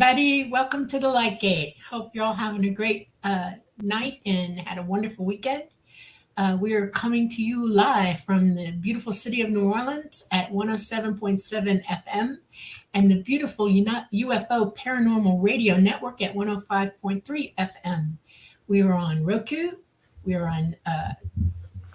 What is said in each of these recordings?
everybody. Welcome to the Light Gate. Hope you're all having a great night and had a wonderful weekend. We are coming to you live from the beautiful city of New Orleans at 107.7 FM and the beautiful UFO Paranormal Radio Network at 105.3 FM. We are on Roku. We are on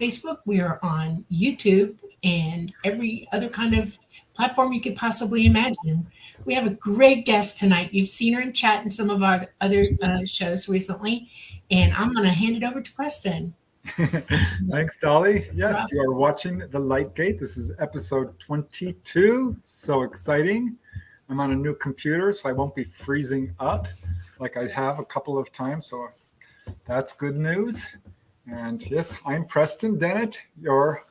Facebook. We are on YouTube and every other kind of platform you could possibly imagine. We have a great guest tonight. You've seen her in chat in some of our other shows recently, and I'm going to hand it over to Preston. Thanks, Dolly. Yes, you are watching The Light Gate. This is episode 22. So exciting. I'm on a new computer, so I won't be freezing up like I have a couple of times. So that's good news. And yes, I'm Preston Dennett, your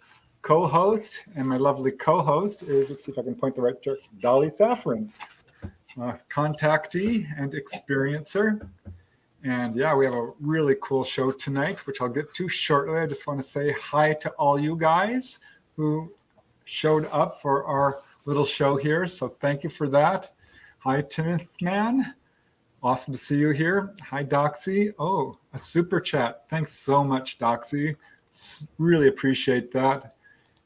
co-host, and my lovely co-host is, let's see if I can point the right direction, Dolly Saffron, contactee and experiencer. And yeah, we have a really cool show tonight, which I'll get to shortly. I just want to say hi to all you guys who showed up for our little show here. So thank you for that. Hi, Timothy Man. Awesome to see you here. Hi, Doxy. Oh, a super chat. Thanks so much, Doxy. Really appreciate that.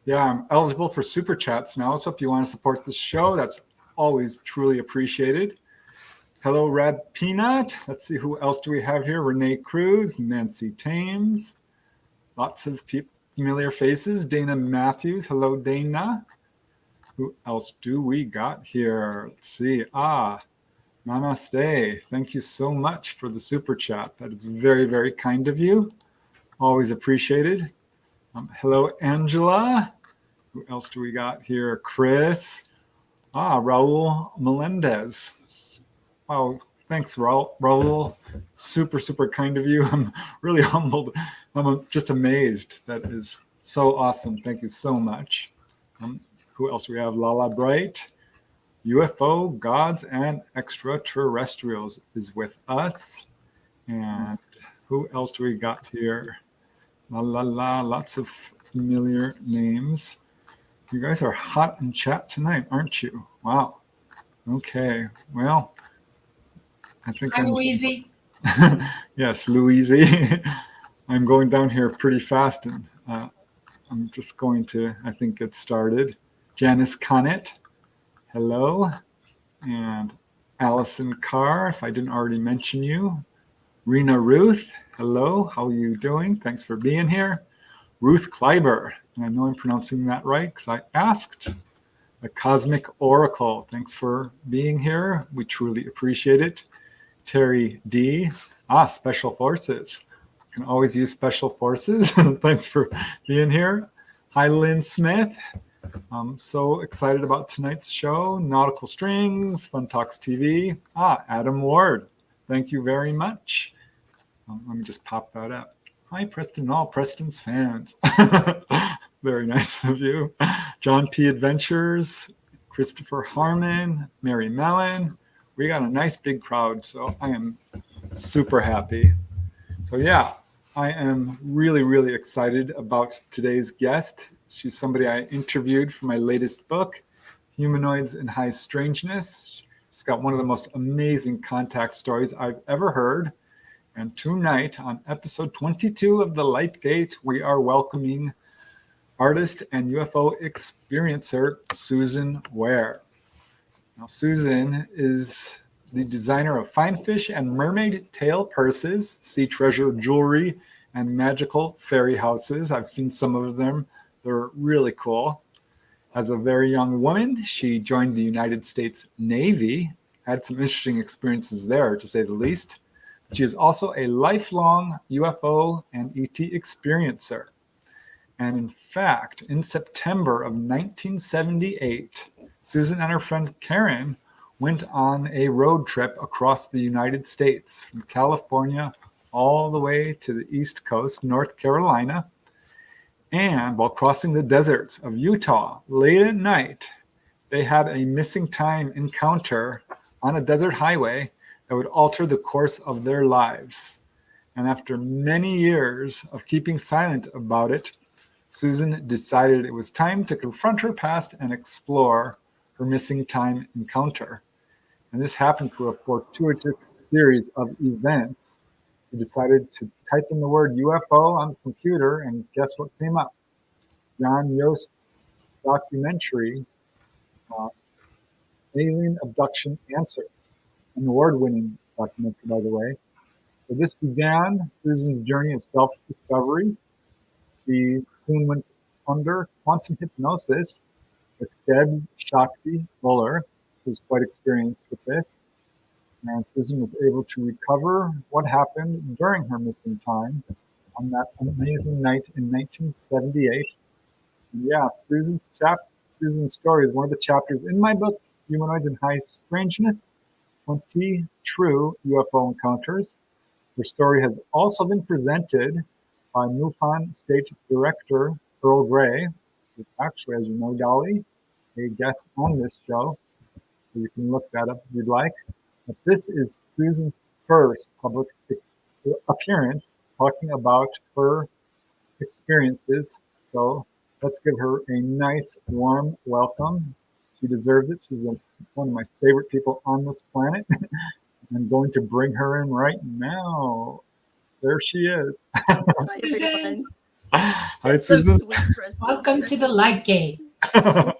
Yeah, I'm eligible for super chats now. So if you want to support the show, that's always truly appreciated. Hello, Rad Peanut. Let's see, who else do we have here? Renee Cruz, Nancy Thames. Lots of familiar faces. Dana Matthews. Hello, Dana. Who else do we got here? Let's see. Namaste. Thank you so much for the super chat. That is very, very kind of you. Always appreciated. Hello, Angela. Who else do we got here? Chris. Raul Melendez. Wow, thanks, Raul. Super, super kind of you. I'm really humbled. I'm just amazed. That is so awesome. Thank you so much. Who else we have? Lala Bright. UFO, Gods, and Extraterrestrials is with us. And who else do we got here? Lots of familiar names. You guys are hot in chat tonight, aren't you? Wow. Okay. Well, I think I'm Louise. Yes, Louise. I'm going down here pretty fast, and I'm just going to, I think, get started. Janice Connett. Hello. And Allison Carr, if I didn't already mention you. Rena Ruth. Hello. How are you doing? Thanks for being here. Ruth Kleiber, and I know I'm pronouncing that right because I asked. The Cosmic Oracle, thanks for being here. We truly appreciate it. Terry D. Special Forces. Can always use Special Forces. Thanks for being here. Hi, Lynn Smith. I'm so excited about tonight's show. Nautical Strings, Fun Talks TV. Adam Ward. Thank you very much. Let me just pop that up. Hi, Preston, all Preston's fans. Very nice of you. John P. Adventures, Christopher Harmon, Mary Mellon. We got a nice big crowd, so I am super happy. So yeah, I am really, really excited about today's guest. She's somebody I interviewed for my latest book, Humanoids and High Strangeness. She's got one of the most amazing contact stories I've ever heard. And tonight, on episode 22 of The Light Gate, we are welcoming artist and UFO experiencer Susan Ware. Now, Susan is the designer of fine fish and mermaid tail purses, SeaTreasure jewelry, and magical fairy houses. I've seen some of them. They're really cool. As a very young woman, she joined the United States Navy, had some interesting experiences there, to say the least. She is also a lifelong UFO and ET experiencer. And in fact, in September of 1978, Susan and her friend Karen went on a road trip across the United States from California all the way to the East Coast, North Carolina. And while crossing the deserts of Utah late at night, they had a missing time encounter on a desert highway that would alter the course of their lives. And after many years of keeping silent about it, Susan decided it was time to confront her past and explore her missing time encounter. And this happened through a fortuitous series of events. He decided to type in the word UFO on the computer, and guess what came up? John Yost's documentary, uh, Alien Abduction Answers, an award-winning documentary, by the way. So this began Susan's journey of self-discovery. She soon went under quantum hypnosis with Debz Shakti Buller, who's quite experienced with this. And Susan was able to recover what happened during her missing time on that amazing night in 1978. And yeah, Susan's story is one of the chapters in my book, Humanoids and High Strangeness, 20 True UFO Encounters. Her story has also been presented by MUFON State Director Earl Gray, who's actually, as you know, Dolly, a guest on this show. So you can look that up if you'd like. But this is Susan's first public appearance talking about her experiences. So let's give her a nice, warm welcome. She deserves it. She's one of my favorite people on this planet. I'm going to bring her in right now. There she is. Hi, Susan. Hi, so Susan. sweet, Kristen. Welcome to the Light Gate. I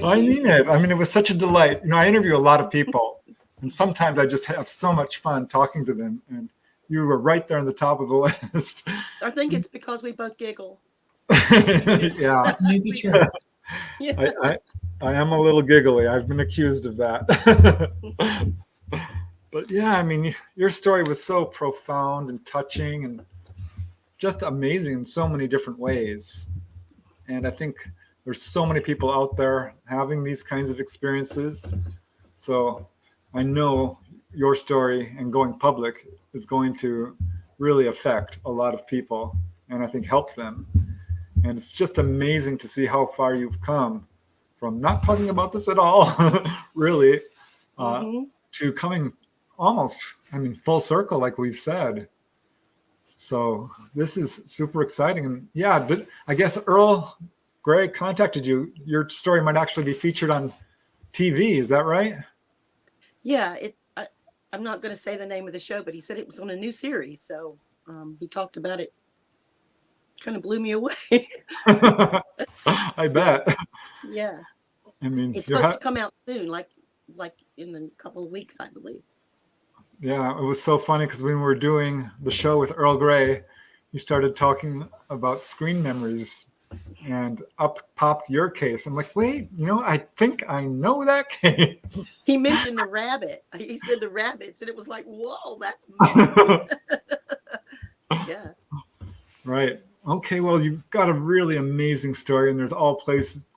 mean it. I mean, it was such a delight. You know, I interview a lot of people, and sometimes I just have so much fun talking to them. And you were right there on the top of the list. I think it's because we both giggle. Yeah. Maybe true. Yeah. I am a little giggly. I've been accused of that. But yeah, I mean, your story was so profound and touching and just amazing in so many different ways. And I think there's so many people out there having these kinds of experiences. So I know your story and going public is going to really affect a lot of people and I think help them. And it's just amazing to see how far you've come from not talking about this at all, really, to coming almost, I mean, full circle, like we've said. So this is super exciting. And yeah, I guess Earl Gray contacted you. Your story might actually be featured on TV. Is that right? Yeah. I'm not going to say the name of the show, but he said it was on a new series. So he talked about it. Kind of blew me away. I bet. Yeah. I mean, it's supposed to come out soon, like in a couple of weeks, I believe. Yeah, it was so funny because when we were doing the show with Earl Gray, you started talking about screen memories and up popped your case. I'm like, wait, I think I know that case. He mentioned the rabbit. He said the rabbits, and it was like, whoa, that's me. Yeah. Right. Okay, well, you've got a really amazing story, and there's all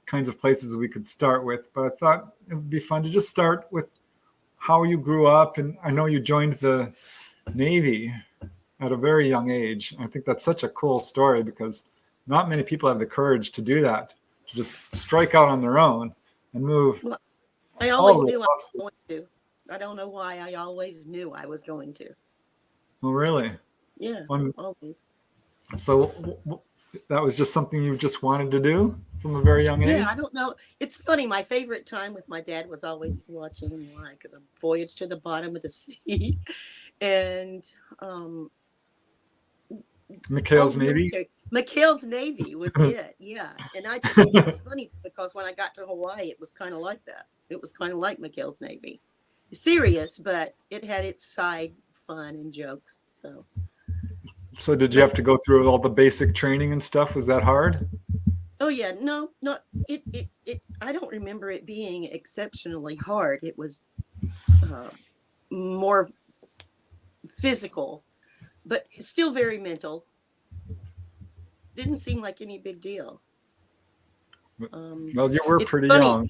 kinds of places we could start with. But I thought it would be fun to just start with how you grew up. And I know you joined the Navy at a very young age. I think that's such a cool story because not many people have the courage to do that, to just strike out on their own and move. Well, I always knew I was going to. I don't know why. I always knew I was going to. Oh, really? Yeah, always. So that was just something you just wanted to do from a very young age? Yeah, I don't know. It's funny. My favorite time with my dad was always watching like the Voyage to the Bottom of the Sea and McHale's Navy. McHale's Navy was it. Yeah. And it's funny because when I got to Hawaii, it was kind of like that. It was kind of like McHale's Navy. Serious, but it had its side fun and jokes. So did you have to go through all the basic training and stuff? Was that hard? Oh yeah, no, not it. I don't remember it being exceptionally hard. It was more physical, but still very mental. Didn't seem like any big deal. Well, you were pretty young.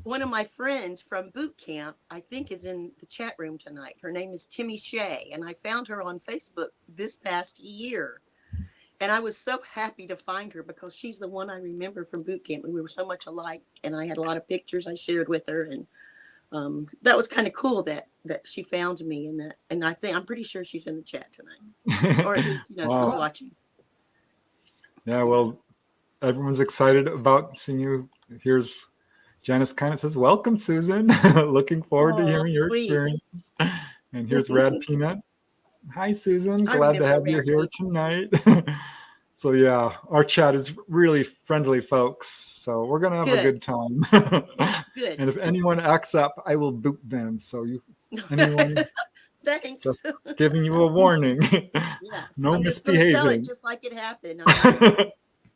One of my friends from boot camp, I think, is in the chat room tonight. Her name is Timmy Shea, and I found her on Facebook this past year. And I was so happy to find her because she's the one I remember from boot camp. We were so much alike, and I had a lot of pictures I shared with her, and that was kind of cool that she found me. And I'm pretty sure she's in the chat tonight, or at least Wow. she's watching. Yeah, well, everyone's excited about seeing you. Here's Janice kind of says, welcome, Susan. Looking forward to hearing your Sweet. experiences. And here's Rad Peanut. Hi, Susan. I Glad to remember have you Rad here Peanut. tonight. So yeah, our chat is really friendly folks. So we're going to have a good time. Good. And if anyone acts up, I will boot them. So anyone Thanks. just giving you a warning. Yeah. No I'm just going to tell it misbehaving. just like it happened. I mean,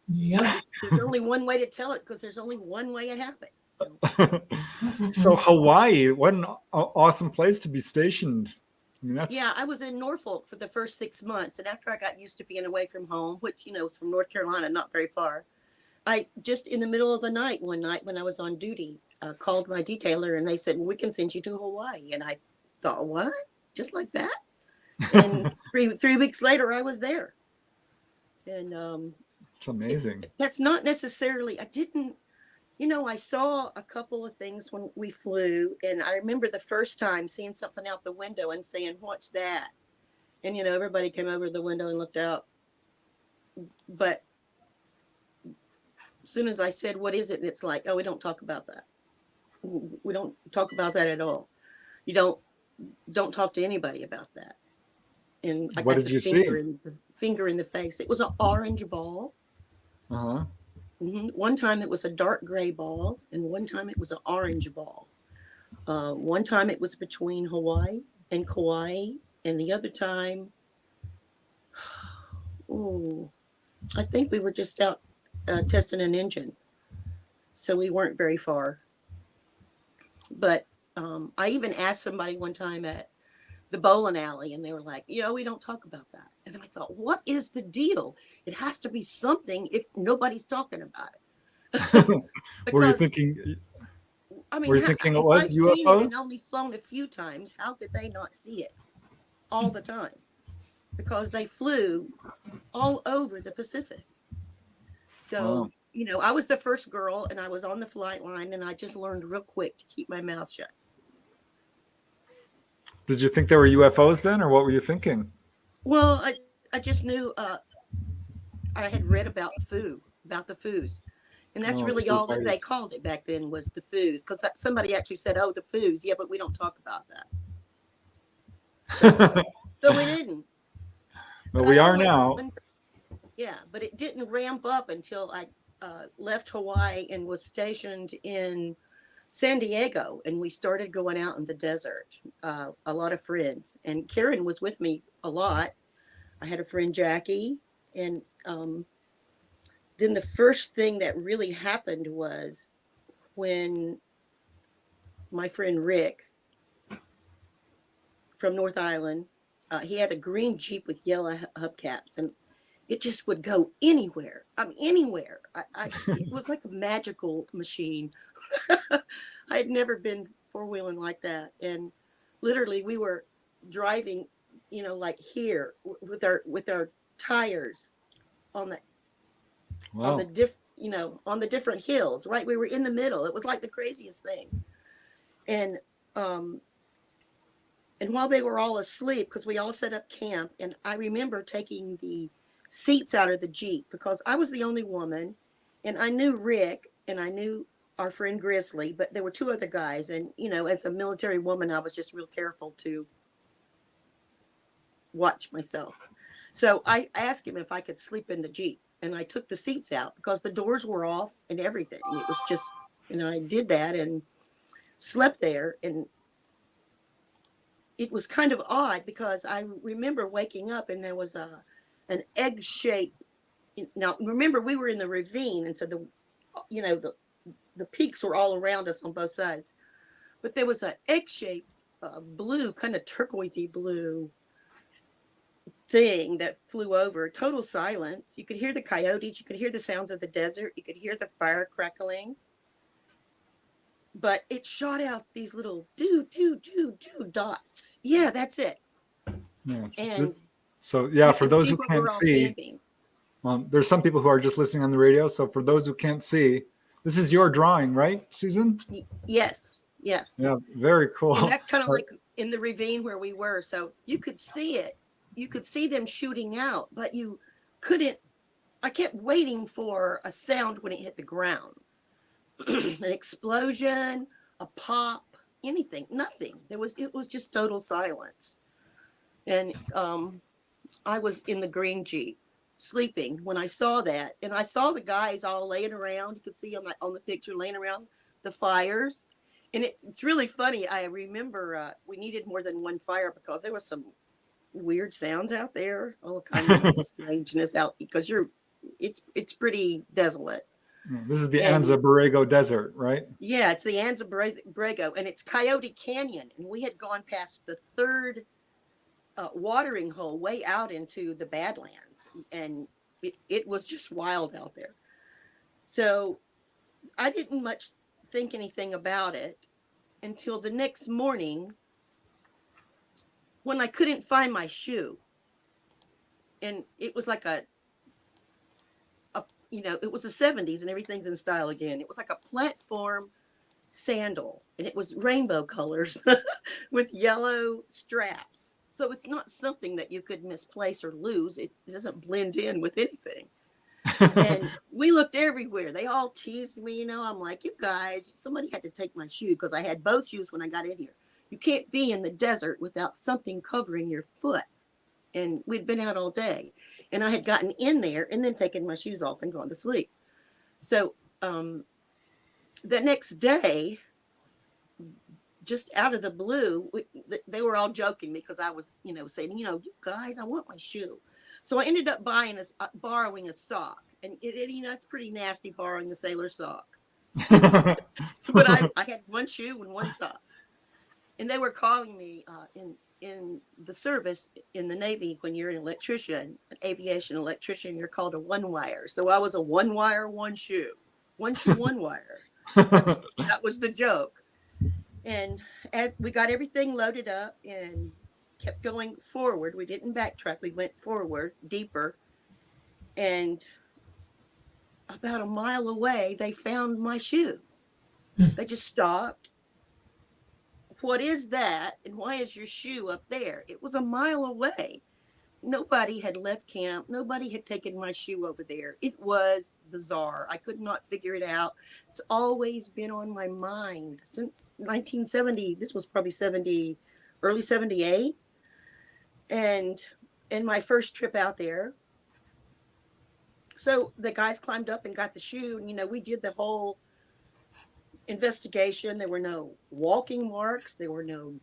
Yep. there's only one way to tell it because there's only one way it happened. So Hawaii, what an awesome place to be stationed. I mean, Yeah, I was in Norfolk for the first 6 months. And after I got used to being away from home, which, is from North Carolina, not very far, I just in the middle of the night, one night when I was on duty, called my detailer and they said, well, we can send you to Hawaii. And I thought, what? Just like that? And three weeks later, I was there. And it's amazing. That's not necessarily, I saw a couple of things when we flew. And I remember the first time seeing something out the window and saying, what's that? And, everybody came over to the window and looked out. But as soon as I said, what is it? And it's like, oh, we don't talk about that. We don't talk about that at all. You don't talk to anybody about that. And I What got did you the see? finger in the face. It was an orange ball. Uh-huh. One time it was a dark gray ball, and one time it was an orange ball. One time it was between Hawaii and Kauai, and the other time, I think we were just out testing an engine, so we weren't very far. But I even asked somebody one time at the bowling alley, and they were like, we don't talk about that. And I thought, what is the deal? It has to be something if nobody's talking about it. Were you thinking? I mean, were you thinking it if was I've UFOs? seen it and only flown a few times, how could they not see it all the time? Because they flew all over the Pacific. So, Wow. I was the first girl and I was on the flight line, and I just learned real quick to keep my mouth shut. Did you think there were UFOs then, or what were you thinking? Well, I just knew I had read about the foos. And that's really all that they called it back then, was the foos. Because somebody actually said, oh, the foos. Yeah, but we don't talk about that. So we didn't. But we are now. Yeah, but it didn't ramp up until I left Hawaii and was stationed in San Diego. And we started going out in the desert, a lot of friends. And Karen was with me a lot. I had a friend, Jackie. And then the first thing that really happened was when my friend Rick from North Island, he had a green Jeep with yellow hubcaps, and it just would go anywhere. Anywhere. It was like a magical machine. I had never been four-wheeling like that. And literally we were driving, like here with our tires on the on the different hills, right? We were in the middle. It was like the craziest thing. And while they were all asleep, because we all set up camp, and I remember taking the seats out of the Jeep because I was the only woman, and I knew Rick and I knew our friend Grizzly, but there were two other guys. And, as a military woman, I was just real careful to watch myself. So I asked him if I could sleep in the Jeep. And I took the seats out because the doors were off and everything. It was just, I did that and slept there. And it was kind of odd because I remember waking up and there was an egg shape. Now, remember, we were in the ravine. And so the peaks were all around us on both sides. But there was an egg shaped blue, kind of turquoisey blue thing that flew over. Total silence. You could hear the coyotes, you could hear the sounds of the desert, you could hear the fire crackling, but it shot out these little do dots. Yeah, that's it. Yes. And so for those who can't see, there's some people who are just listening on the radio. So for those who can't see, this is your drawing, right, Susan? Yes. Yeah, very cool. And that's kind of like in the ravine where we were, so you could see it. You could see them shooting out, but you couldn't. I kept waiting for a sound when it hit the ground. an explosion, a pop, anything, nothing. It was just total silence. And I was in the green Jeep sleeping when I saw that. And I saw the guys all laying around. You could see on the picture laying around the fires. And it's really funny. I remember we needed more than one fire because there was some weird sounds out there, all kinds of strangeness out, because it's pretty desolate. This is the And Anza Borrego Desert, right? yeah, it's the Anza Borrego, and it's Coyote Canyon. And we had gone past the third watering hole way out into the Badlands, and it was just wild out there. So I didn't much think anything about it until the next morning when I couldn't find my shoe. And it was like it was the 70s and everything's in style again. It was like a platform sandal, and it was rainbow colors with yellow straps. So it's not something that you could misplace or lose. It doesn't blend in with anything. And we looked everywhere. They all teased me, I'm like, you guys, somebody had to take my shoe, because I had both shoes when I got in here. You can't be in the desert without something covering your foot. And we'd been out all day, and I had gotten in there and then taken my shoes off and gone to sleep. So the next day, just out of the blue, they were all joking me because I was, saying, you guys, I want my shoe. So I ended up borrowing a sock, and it's pretty nasty borrowing a sailor sock. But I had one shoe and one sock, and they were calling me in the service in the Navy. When you're an electrician, an aviation electrician, you're called a one wire. So I was a one wire, one shoe, one wire. That was the joke. And we got everything loaded up and kept going forward. We didn't backtrack. We went forward, deeper. And about a mile away, they found my shoe. They just stopped. What is that? And why is your shoe up there? It was a mile away. Nobody had left camp. Nobody had taken my shoe over there. It was bizarre. I could not figure it out. It's always been on my mind since 1970. This was probably early 78. And my first trip out there. So the guys climbed up and got the shoe. And, we did the whole investigation. There were no walking marks. There were no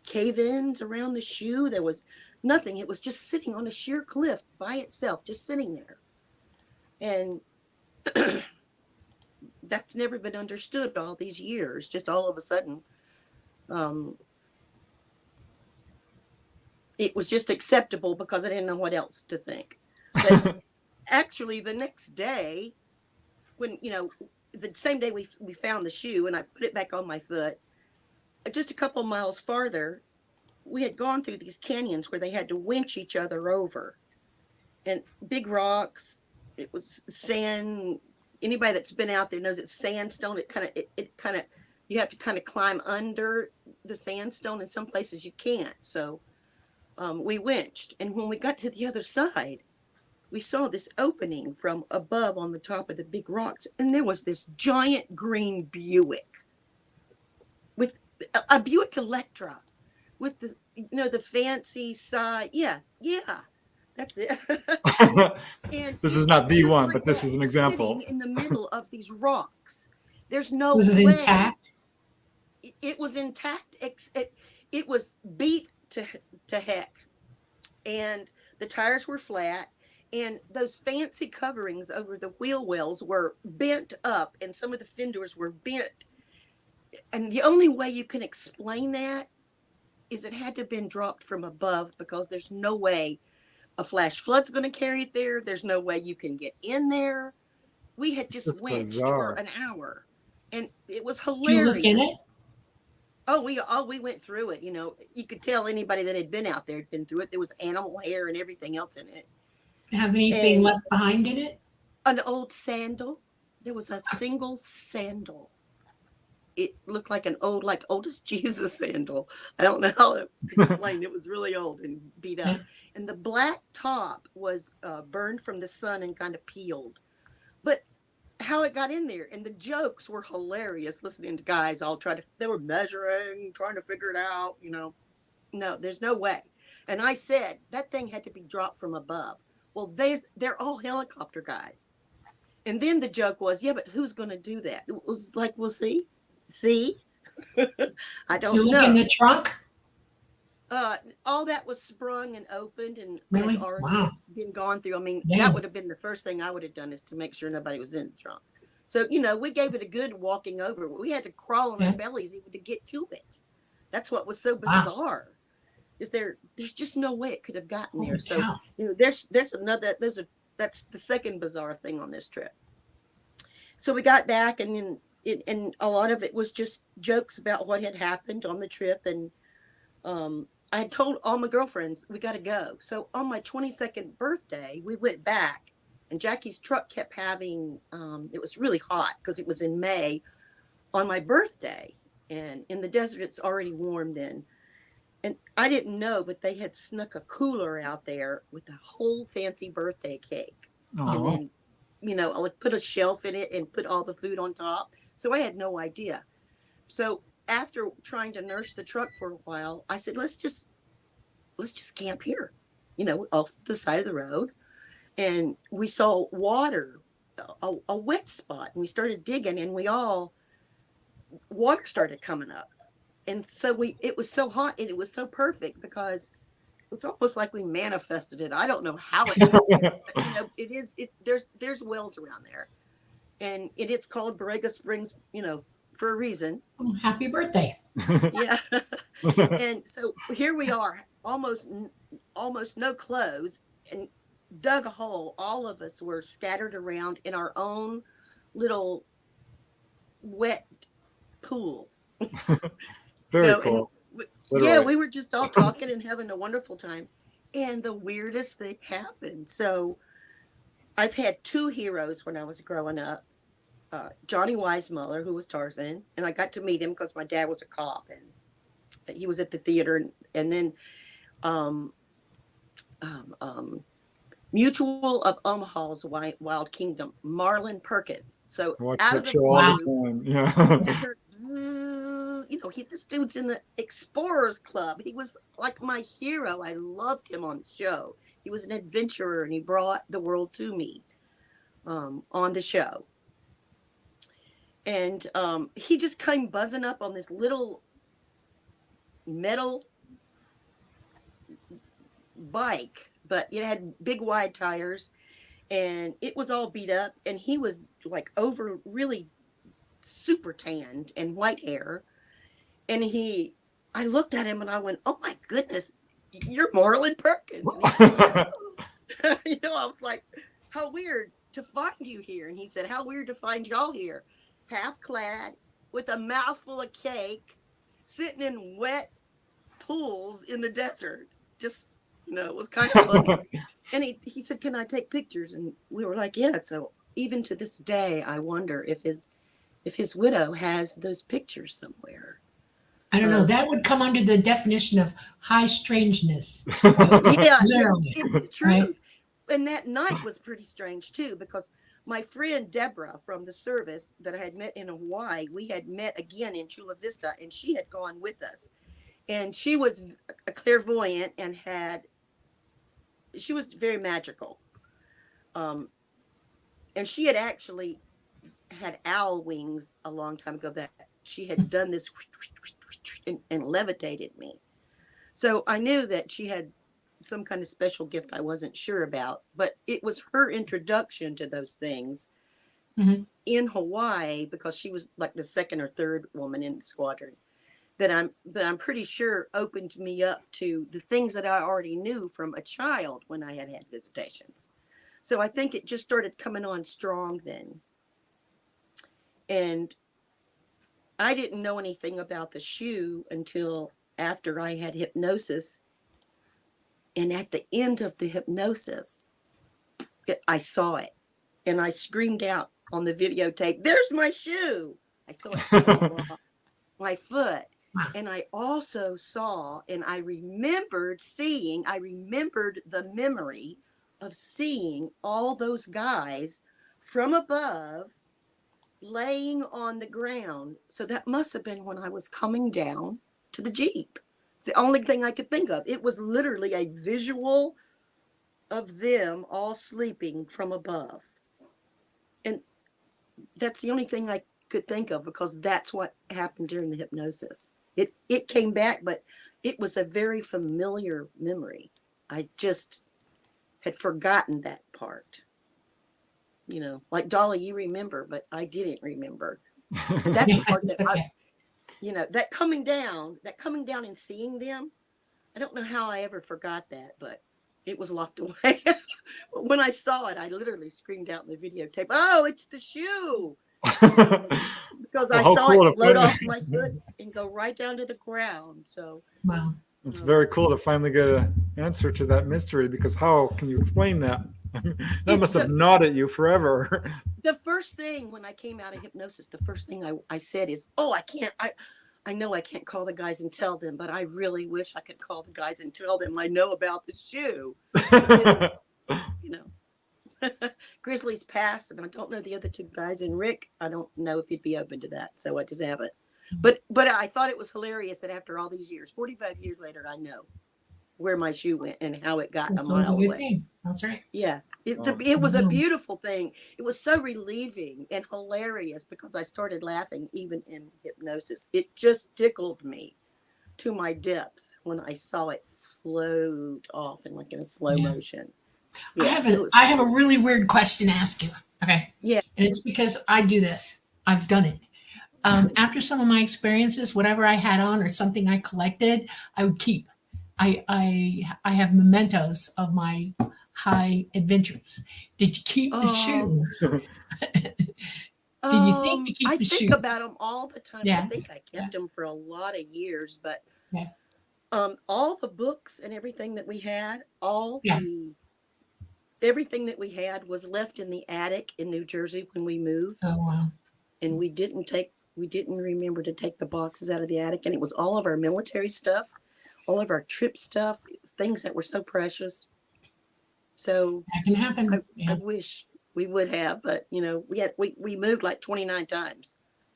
cave-ins around the shoe. There was nothing. It was just sitting on a sheer cliff by itself, just sitting there. And that's never been understood all these years. Just all of a sudden, it was just acceptable because I didn't know what else to think. But actually, the next day, when, the same day we found the shoe and I put it back on my foot, just a couple miles farther, we had gone through these canyons where they had to winch each other over, and big rocks. It was sand. Anybody that's been out there knows it's sandstone. It kind of, you have to kind of climb under the sandstone. In some places you can't. So we winched. And when we got to the other side, we saw this opening from above on the top of the big rocks. And there was this giant green Buick with a Buick Electra with the, the fancy side. Yeah. That's it. And this is not the one, but this is an example. Sitting in the middle of these rocks. There's no Was it way. intact? It was intact. It was beat to heck. And the tires were flat. And those fancy coverings over the wheel wells were bent up. And some of the fenders were bent. And the only way you can explain that is it had to have been dropped from above, because there's no way a flash flood's going to carry it there. There's no way you can get in there. We had just winched for an hour, and it was hilarious. Did you look in it? Oh, we went through it. You could tell anybody that had been out there had been through it. There was animal hair and everything else in it. Have anything left behind in it? An old sandal. There was a single sandal. It looked like old as Jesus sandal. I don't know how to explain. It was really old and beat up. And the black top was burned from the sun and kind of peeled. But how it got in there. And the jokes were hilarious, listening to guys all they were measuring, trying to figure it out, you know. No, there's no way. And I said, that thing had to be dropped from above. Well, they're all helicopter guys. And then the joke was, yeah, but who's going to do that? It was like, we'll see. See? I don't You look know. in the trunk? All that was sprung and opened and Really? had already Wow. been gone through. I mean, Damn. that would have been the first thing I would have done, is to make sure nobody was in the trunk. So, you know, we gave it a good walking over. We had to crawl on our bellies even to get to it. That's what was so bizarre. Is there's just no way it could have gotten there. So, you know, that's the second bizarre thing on this trip. So we got back, and and a lot of it was just jokes about what had happened on the trip. And I had told all my girlfriends, we got to go. So on my 22nd birthday, we went back, and Jackie's truck kept having, it was really hot because it was in May on my birthday, and in the desert, it's already warm then. And I didn't know, but they had snuck a cooler out there with a whole fancy birthday cake. Oh. And then, you know, I would put a shelf in it and put all the food on top. So I had no idea. So after trying to nurse the truck for a while, I said, let's just camp here, you know, off the side of the road. And we saw water, a wet spot, and we started digging, and water started coming up. And so it was so hot, and it was so perfect, because it's almost like we manifested it. I don't know how it happened, but, you know, there's wells around there, and it's called Borrega Springs, you know, for a reason. Oh, happy birthday. Yeah. And so here we are, almost no clothes, and dug a hole. All of us were scattered around in our own little wet pool. Very cool. Yeah, we were just all talking and having a wonderful time. And the weirdest thing happened. So I've had two heroes when I was growing up. Johnny Weissmuller, who was Tarzan, and I got to meet him because my dad was a cop, and he was at the theater. And then Mutual of Omaha's Wild Kingdom, Marlon Perkins. So out of the blue, all the time. Yeah. You know, this dude's in the Explorers Club. He was like my hero. I loved him on the show. He was an adventurer, and he brought the world to me on the show. And he just came buzzing up on this little metal bike, but it had big wide tires, and it was all beat up, and he was like really super tanned and white hair. And I looked at him and I went, oh my goodness, you're Marlon Perkins. You know, I was like, how weird to find you here. And he said, how weird to find y'all here, half clad with a mouthful of cake, sitting in wet pools in the desert. Just, you know, it was kind of funny. And he said, can I take pictures? And we were like, yeah. So even to this day, I wonder if his widow has those pictures somewhere. I don't know. That would come under the definition of high strangeness. Yeah, Literally, it's the truth. Right? And that night was pretty strange too, because my friend Deborah from the service that I had met in Hawaii, we had met again in Chula Vista, and she had gone with us. And she was a clairvoyant and she was very magical. And she had actually had owl wings a long time ago, that she had done this and levitated me. So I knew that she had some kind of special gift I wasn't sure about, but it was her introduction to those things in Hawaii, because she was like the second or third woman in the squadron, that I'm pretty sure opened me up to the things that I already knew from a child when I had visitations. So I think it just started coming on strong then. And I didn't know anything about the shoe until after I had hypnosis. And at the end of the hypnosis, I saw it. And I screamed out on the videotape, there's my shoe. I saw it my foot. And I also saw, and I remembered the memory of seeing all those guys from above laying on the ground. So that must have been when I was coming down to the Jeep. It's the only thing I could think of. It was literally a visual of them all sleeping from above. And that's the only thing I could think of, because that's what happened during the hypnosis. It came back, but it was a very familiar memory. I just had forgotten that part. You know, like Dolly, you remember, but I didn't remember. And that's the part that okay. that coming down and seeing them, I don't know how I ever forgot that, but it was locked away. When I saw it, I literally screamed out in the videotape, "Oh, it's the shoe!" Because I saw it float off my foot and go right down to the ground. So Wow. It's very cool to finally get an answer to that mystery, because how can you explain that? That must have gnawed at you forever. The first thing when I came out of hypnosis, the first thing I said is, "Oh, I know I can't call the guys and tell them, but I really wish I could call the guys and tell them I know about the shoe." You know, Grizzly's passed, and I don't know the other two guys. And Rick, I don't know if he'd be open to that, so I just haven't. But I thought it was hilarious that after all these years, 45 years later, I know where my shoe went and how it got That's a mile a good away. thing. That's right. Yeah, it was a beautiful thing. It was so relieving and hilarious, because I started laughing even in hypnosis. It just tickled me to my depth when I saw it float off in a slow motion. Yeah, I have a really weird question to ask you. Okay. Yeah. And it's because I do this. I've done it. After some of my experiences, whatever I had on or something I collected, I would keep. I have mementos of my high adventures. Did you keep the shoes? Did you think to keep I the think shoes? about them all the time. Yeah. I think I kept them for a lot of years, but Yeah. all the books and everything that we had, everything that we had was left in the attic in New Jersey when we moved. Oh wow. And we didn't remember to take the boxes out of the attic. And it was all of our military stuff, all of our trip stuff, things that were so precious. So That can happen. I wish we would have, but we moved like 29 times.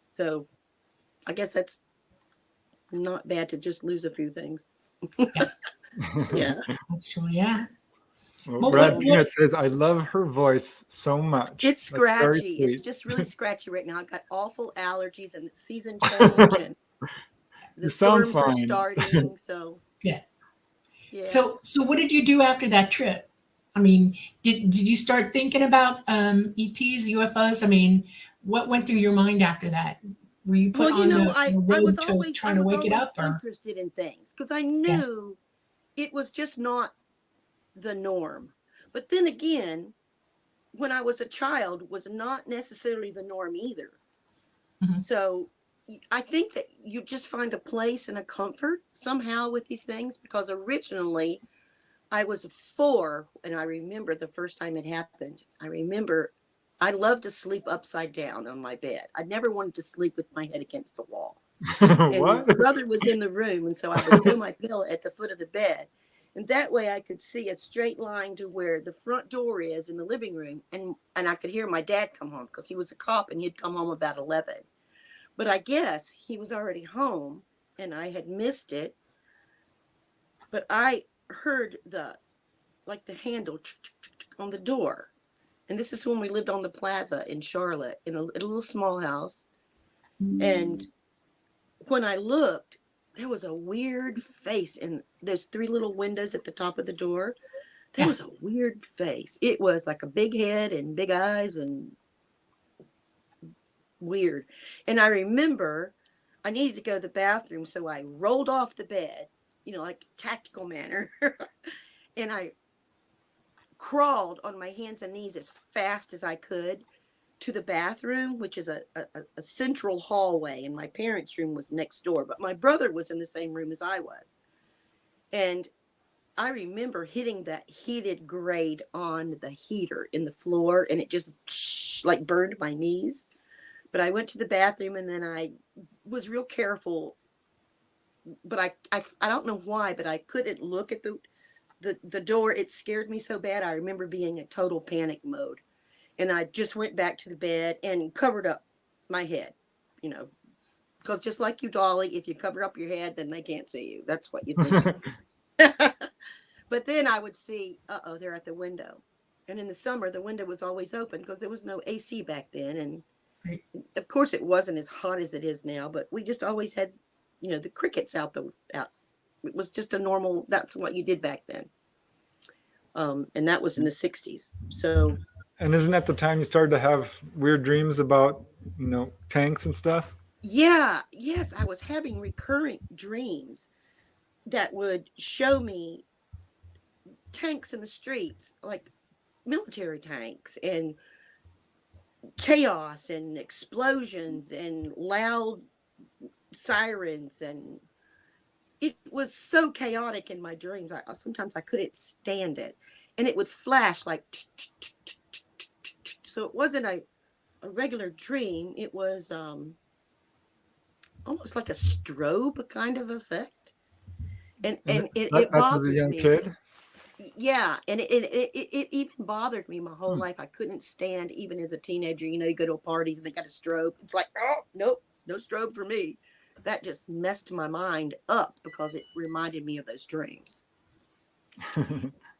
So I guess that's not bad to just lose a few things. Yeah. Actually, yeah. Well, Brad Peanut says, "I love her voice so much." It's scratchy. It's just really scratchy right now. I've got awful allergies, and it's season change, and the storms are starting. So yeah. So what did you do after that trip? I mean, did you start thinking about ETs, UFOs? I mean, what went through your mind after that? Were you put on the road to trying to wake it up? I was always interested in things, because I knew it was just not the norm. But then again, when I was a child, was not necessarily the norm either. Mm-hmm. So I think that you just find a place and a comfort somehow with these things, because originally I was 4, and I remember the first time it happened. I remember I loved to sleep upside down on my bed. I never wanted to sleep with my head against the wall. And What? my brother was in the room, and so I would throw my pillow at the foot of the bed. And that way I could see a straight line to where the front door is in the living room. And I could hear my dad come home, because he was a cop and he'd come home about 11. But I guess he was already home and I had missed it. But I heard the handle on the door. And this is when we lived on the plaza in Charlotte, in a little small house. And when I looked, there was a weird face, and there's 3 little windows at the top of the door. There was a weird face. It was like a big head and big eyes and weird. And I remember I needed to go to the bathroom, so I rolled off the bed, like tactical manner. And I crawled on my hands and knees as fast as I could to the bathroom, which is a central hallway, and my parents' room was next door, but my brother was in the same room as I was. And I remember hitting that heated grate on the heater in the floor, and it just burned my knees. But I went to the bathroom, and then I was real careful, but I don't know why, but I couldn't look at the door. It scared me so bad. I remember being in total panic mode. And I just went back to the bed and covered up my head, because just like you, Dolly, if you cover up your head, then they can't see you. That's what you think. But then I would see, they're at the window. And in the summer, the window was always open because there was no AC back then. And Right. of course, it wasn't as hot as it is now, but we just always had, the crickets out. It was just a normal, that's what you did back then. And that was in the 60s. So. And isn't that the time you started to have weird dreams about, tanks and stuff? Yeah. Yes. I was having recurrent dreams that would show me tanks in the streets, like military tanks, and chaos and explosions and loud sirens, and it was so chaotic in my dreams. Sometimes I couldn't stand it, and it would flash like so it wasn't a regular dream. It was almost like a strobe kind of effect, and it bothered as a young me. kid. Yeah, and it even bothered me my whole life. I couldn't stand, even as a teenager, you go to parties and they got a strobe. It's like, oh, nope, no strobe for me. That just messed my mind up because it reminded me of those dreams.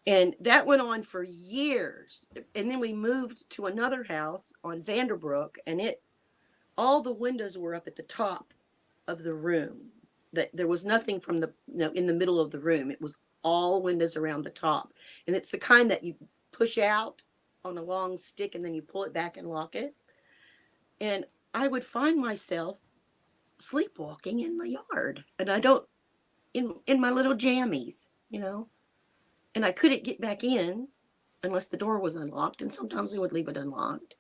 And that went on for years. And then we moved to another house on Vanderbrook, and all the windows were up at the top of the room. That there was nothing from the, in the middle of the room. It was all windows around the top. And it's the kind that you push out on a long stick and then you pull it back and lock it. And I would find myself sleepwalking in the yard, and in my little jammies, and I couldn't get back in unless the door was unlocked. And sometimes they would leave it unlocked.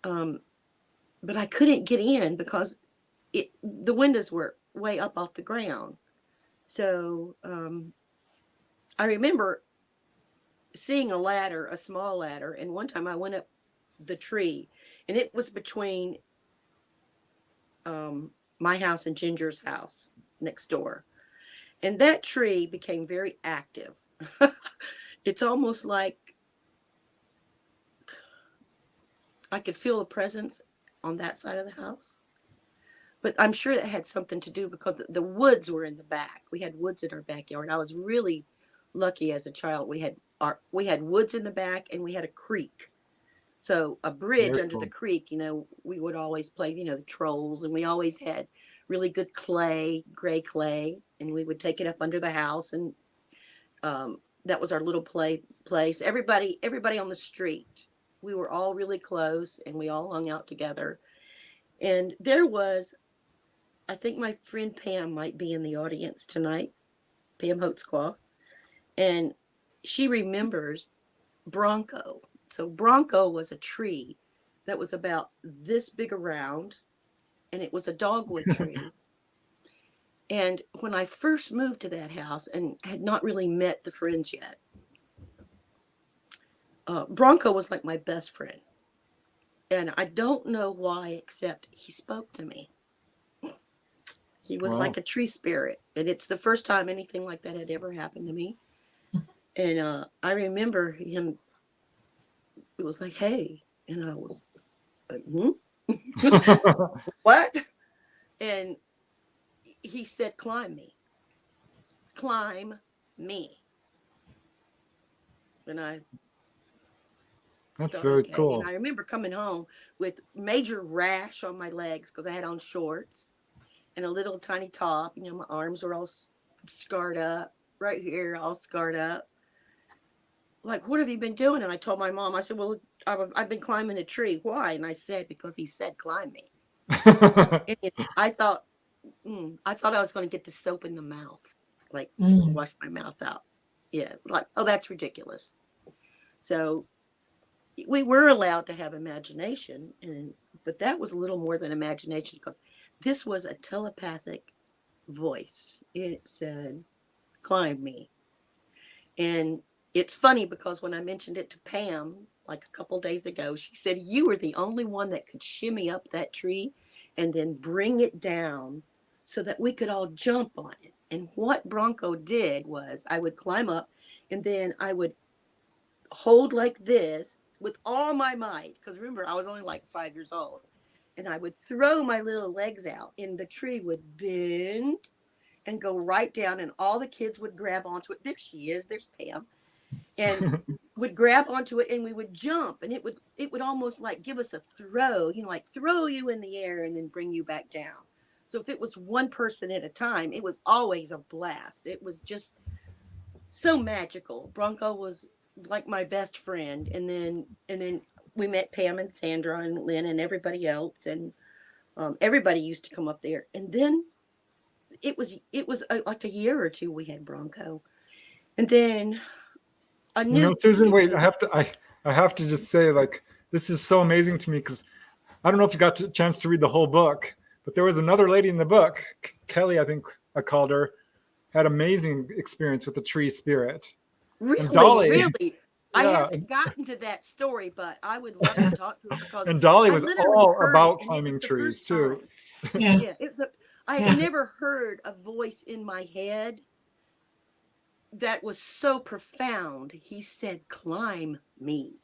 But I couldn't get in because the windows were way up off the ground. So, I remember seeing a small ladder, and one time I went up the tree, and it was between my house and Ginger's house next door. And that tree became very active. It's almost like I could feel a presence on that side of the house. But I'm sure that had something to do because the woods were in the back. We had woods in our backyard. I was really lucky as a child. We had woods in the back, and we had a creek. So a bridge Very under cool. the creek, we would always play, the trolls, and we always had really good clay, gray clay, and we would take it up under the house, and that was our little place. Everybody on the street, we were all really close, and we all hung out together. And there was, I think my friend Pam might be in the audience tonight, Pam Holtzclaw, and she remembers Bronco. So Bronco was a tree that was about this big around, and it was a dogwood tree. And when I first moved to that house and had not really met the friends yet, Bronco was like my best friend. And I don't know why, except he spoke to me. He was Wow. like a tree spirit. And it's the first time anything like that had ever happened to me. And I remember him, it was like, hey. And I was like, what? And he said, climb me. Climb me. And I That's thought, very okay. cool. And I remember coming home with major rash on my legs because I had on shorts and a little tiny top. My arms were all scarred up, right here, all scarred up. Like, what have you been doing? And I told my mom, I said, well, I've been climbing a tree. Why? And I said, because he said, climb me. And I thought I was going to get the soap in the mouth, like wash my mouth out. Yeah, it was like, oh, that's ridiculous. So we were allowed to have imagination, but that was a little more than imagination because this was a telepathic voice. It said, climb me. And it's funny because when I mentioned it to Pam, like a couple days ago, she said, you were the only one that could shimmy up that tree and then bring it down so that we could all jump on it. And what Bronco did was I would climb up and then I would hold like this with all my might. Because remember, I was only like 5 years old. and I would throw my little legs out, and the tree would bend and go right down, and all the kids would grab onto it. There she is. There's Pam. And would grab onto it, and we would jump, and it would almost like give us a throw, like throw you in the air and then bring you back down. So if it was one person at a time, it was always a blast. It was just so magical. Bronco was like my best friend, and then we met Pam and Sandra and Lynn and everybody else, and everybody used to come up there. And then it was like a year or two we had Bronco, and then I knew. Susan, wait, I have to just say, like, this is so amazing to me, because I don't know if you got a chance to read the whole book, but there was another lady in the book, Kelly, I think I called her, had amazing experience with the tree spirit. Really, and Dolly, really. I haven't gotten to that story, but I would love to talk to her, because and Dolly was all about it, climbing trees too. Yeah. I had never heard a voice in my head that was so profound. He said, "Climb me,"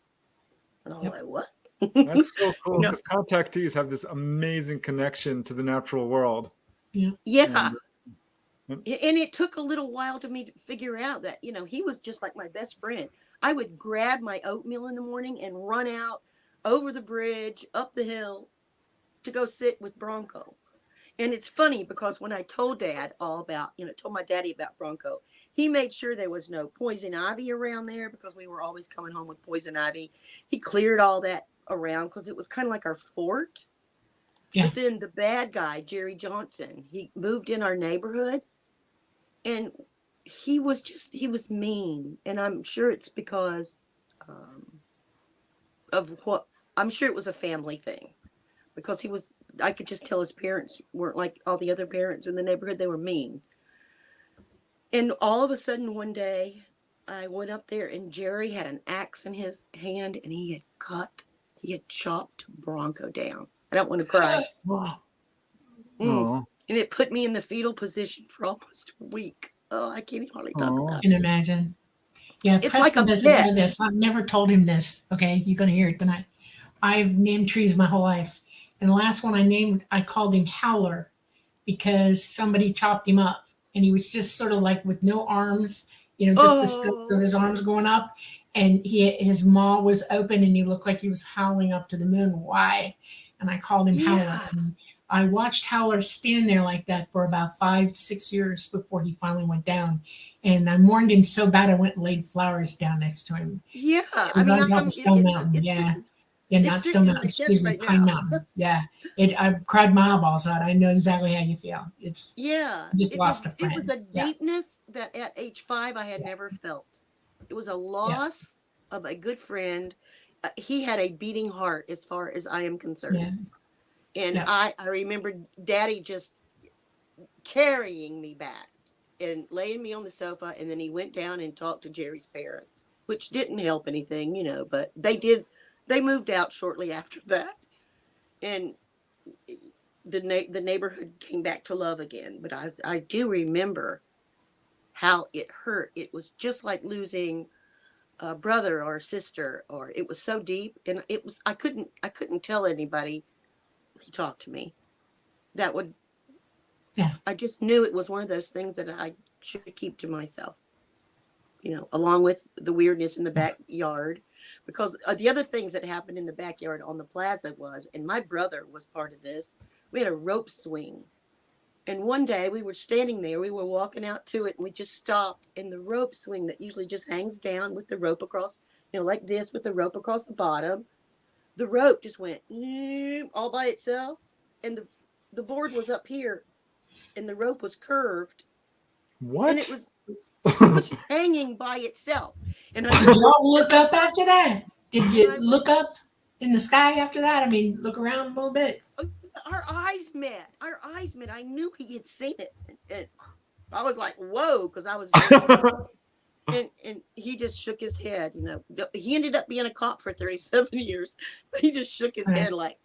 and I was like, "What?" That's so cool, because contactees have this amazing connection to the natural world. Yeah. And it took a little while to me to figure out that, he was just like my best friend. I would grab my oatmeal in the morning and run out over the bridge, up the hill, to go sit with Bronco. And it's funny, because when I told Dad all about, told my daddy about Bronco, he made sure there was no poison ivy around there, because we were always coming home with poison ivy. He cleared all that around, because it was kind of like our fort. Yeah. But then the bad guy, Jerry Johnson, he moved in our neighborhood, and he was mean. And I'm sure it's because I'm sure it was a family thing, because I could just tell his parents weren't like all the other parents in the neighborhood. They were mean. And all of a sudden one day I went up there, and Jerry had an axe in his hand, and he had chopped Bronco down. I don't want to cry. And it put me in the fetal position for almost a week. Oh, I can't hardly talk about it. I can imagine. Yeah, it's Preston like a doesn't know this. I've never told him this. Okay, you're going to hear it tonight. I've named trees my whole life. And the last one I called him Howler, because somebody chopped him up. And he was just sort of like with no arms, just the stilts of his arms going up. And his maw was open, and he looked like he was howling up to the moon. Why? And I called him Howler. And I watched Howler stand there like that for about 5-6 years before he finally went down. And I mourned him so bad, I went and laid flowers down next to him. Yeah. It was on top of Stone Mountain. Yeah, not Stone Mountain. Excuse me, Pine Mountain. Yeah. I cried my eyeballs out. I know exactly how you feel. Just lost a friend. It was a deepness that at age 5 I had never felt. It was a loss of a good friend. He had a beating heart, as far as I am concerned. Yeah. And I remember Daddy just carrying me back and laying me on the sofa. And then he went down and talked to Jerry's parents, which didn't help anything, but they did. They moved out shortly after that. And the neighborhood came back to love again. But I do remember how it hurt. It was just like losing a brother or a sister, or it was so deep. And I couldn't tell anybody. He talked to me. I just knew it was one of those things that I should keep to myself, along with the weirdness in the backyard, because the other things that happened in the backyard on the plaza and my brother was part of this. We had a rope swing, and one day we were standing there, we were walking out to it, and we just stopped, and the rope swing that usually just hangs down with the rope across, like this, with the rope across the bottom, the rope just went all by itself, and the board was up here, and the rope was curved. What? And it was hanging by itself. And did y'all look up after that? Did you look up in the sky after that? I mean, look around a little bit. Our eyes met. I knew he had seen it. And I was like, whoa, because I was and he just shook his head. He ended up being a cop for 37 years, but he just shook his head like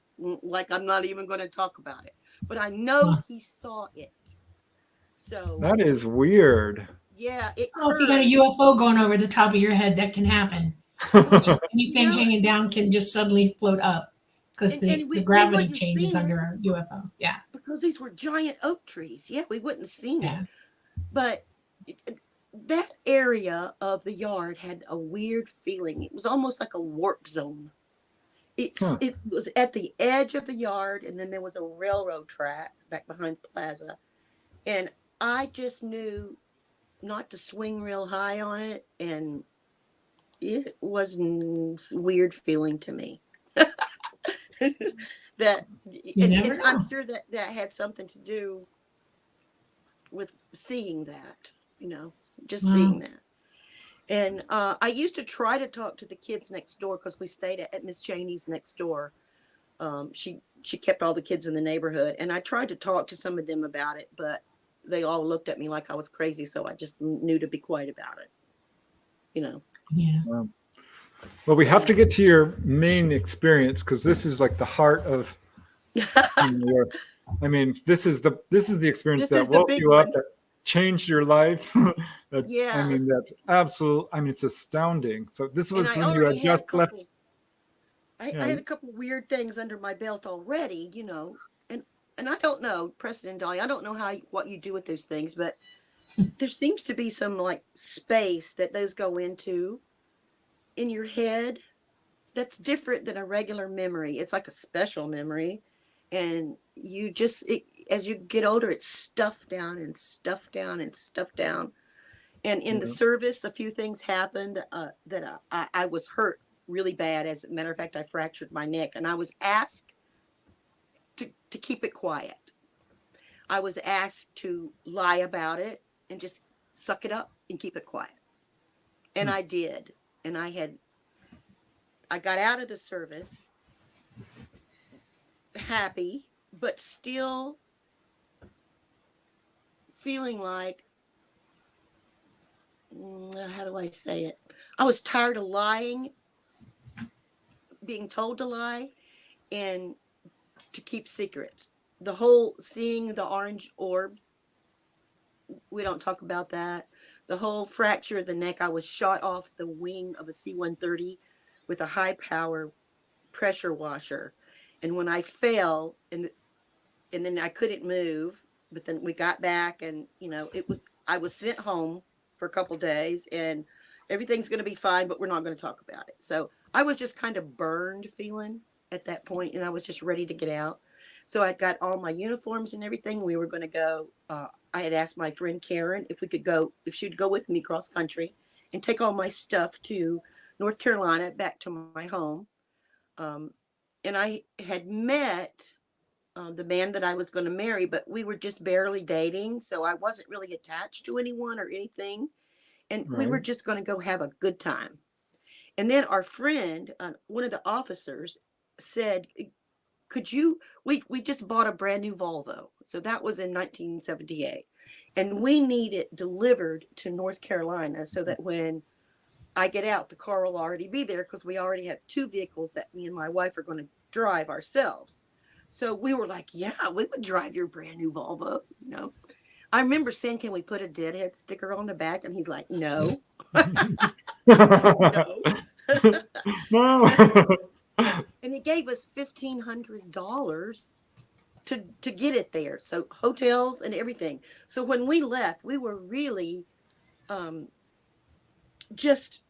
I'm not even going to talk about it. But I know he saw it. So that is weird. Yeah. If you got a UFO going over the top of your head, that can happen. Anything hanging down can just suddenly float up. because And the we gravity wouldn't have changes seen it under a UFO. Yeah, because these were giant oak trees. Yeah, we wouldn't have seen it. yeah. But that area of the yard had a weird feeling. It was almost like a warp zone. Huh. It was at the edge of the yard, and then there was a railroad track back behind the plaza. And I just knew not to swing real high on it, and it was a weird feeling to me. that You never I'm know. sure that had something to do with seeing that, just Wow. seeing that. And I used to try to talk to the kids next door because we stayed at Miss Cheney's next door. She kept all the kids in the neighborhood, and I tried to talk to some of them about it, but they all looked at me like I was crazy, so I just knew to be quiet about it. Yeah. Well, we have to get to your main experience because this is like the heart of. I mean, this is the experience This that is the woke big you up, one. that changed your life. I Yeah. mean, that absolute. I mean, it's astounding. So this And was I when you had already had a just couple. left. I Yeah. had a couple weird things under my belt already, and I don't know, Preston and Dolly, I don't know what you do with those things, but there seems to be some like space that those go into in your head that's different than a regular memory. It's like a special memory, and you just as you get older, it's stuffed down and stuffed down and stuffed down. And in the Yeah. service, a few things happened that I was hurt really bad. As a matter of fact, I fractured my neck, and I was asked to keep it quiet. I was asked to lie about it and just suck it up and keep it quiet. And I did. And I got out of the service happy, but still feeling like, how do I say it? I was tired of lying, being told to lie, and to keep secrets. The whole seeing the orange orb, we don't talk about that. The whole fracture of the neck, I was shot off the wing of a C-130 with a high power pressure washer. And when I fell, and then I couldn't move, but then we got back, and I was sent home for a couple days, and everything's going to be fine, but we're not going to talk about it. So I was just kind of burned feeling at that point, and I was just ready to get out. So I got all my uniforms and everything. We were going to go. I had asked my friend Karen if she'd go with me cross country and take all my stuff to North Carolina, back to my home. And I had met the man that I was going to marry, but we were just barely dating. So I wasn't really attached to anyone or anything. And we were Right. just going to go have a good time. And then our friend, one of the officers, said, we just bought a brand new Volvo. So that was in 1978. And we need it delivered to North Carolina so that when I get out, the car will already be there, because we already have two vehicles that me and my wife are going to drive ourselves. So we were like, yeah, we would drive your brand new Volvo, I remember saying, can we put a Deadhead sticker on the back? And he's like, no. No. No. And he gave us $1,500 to get it there. So hotels and everything. So when we left, we were really just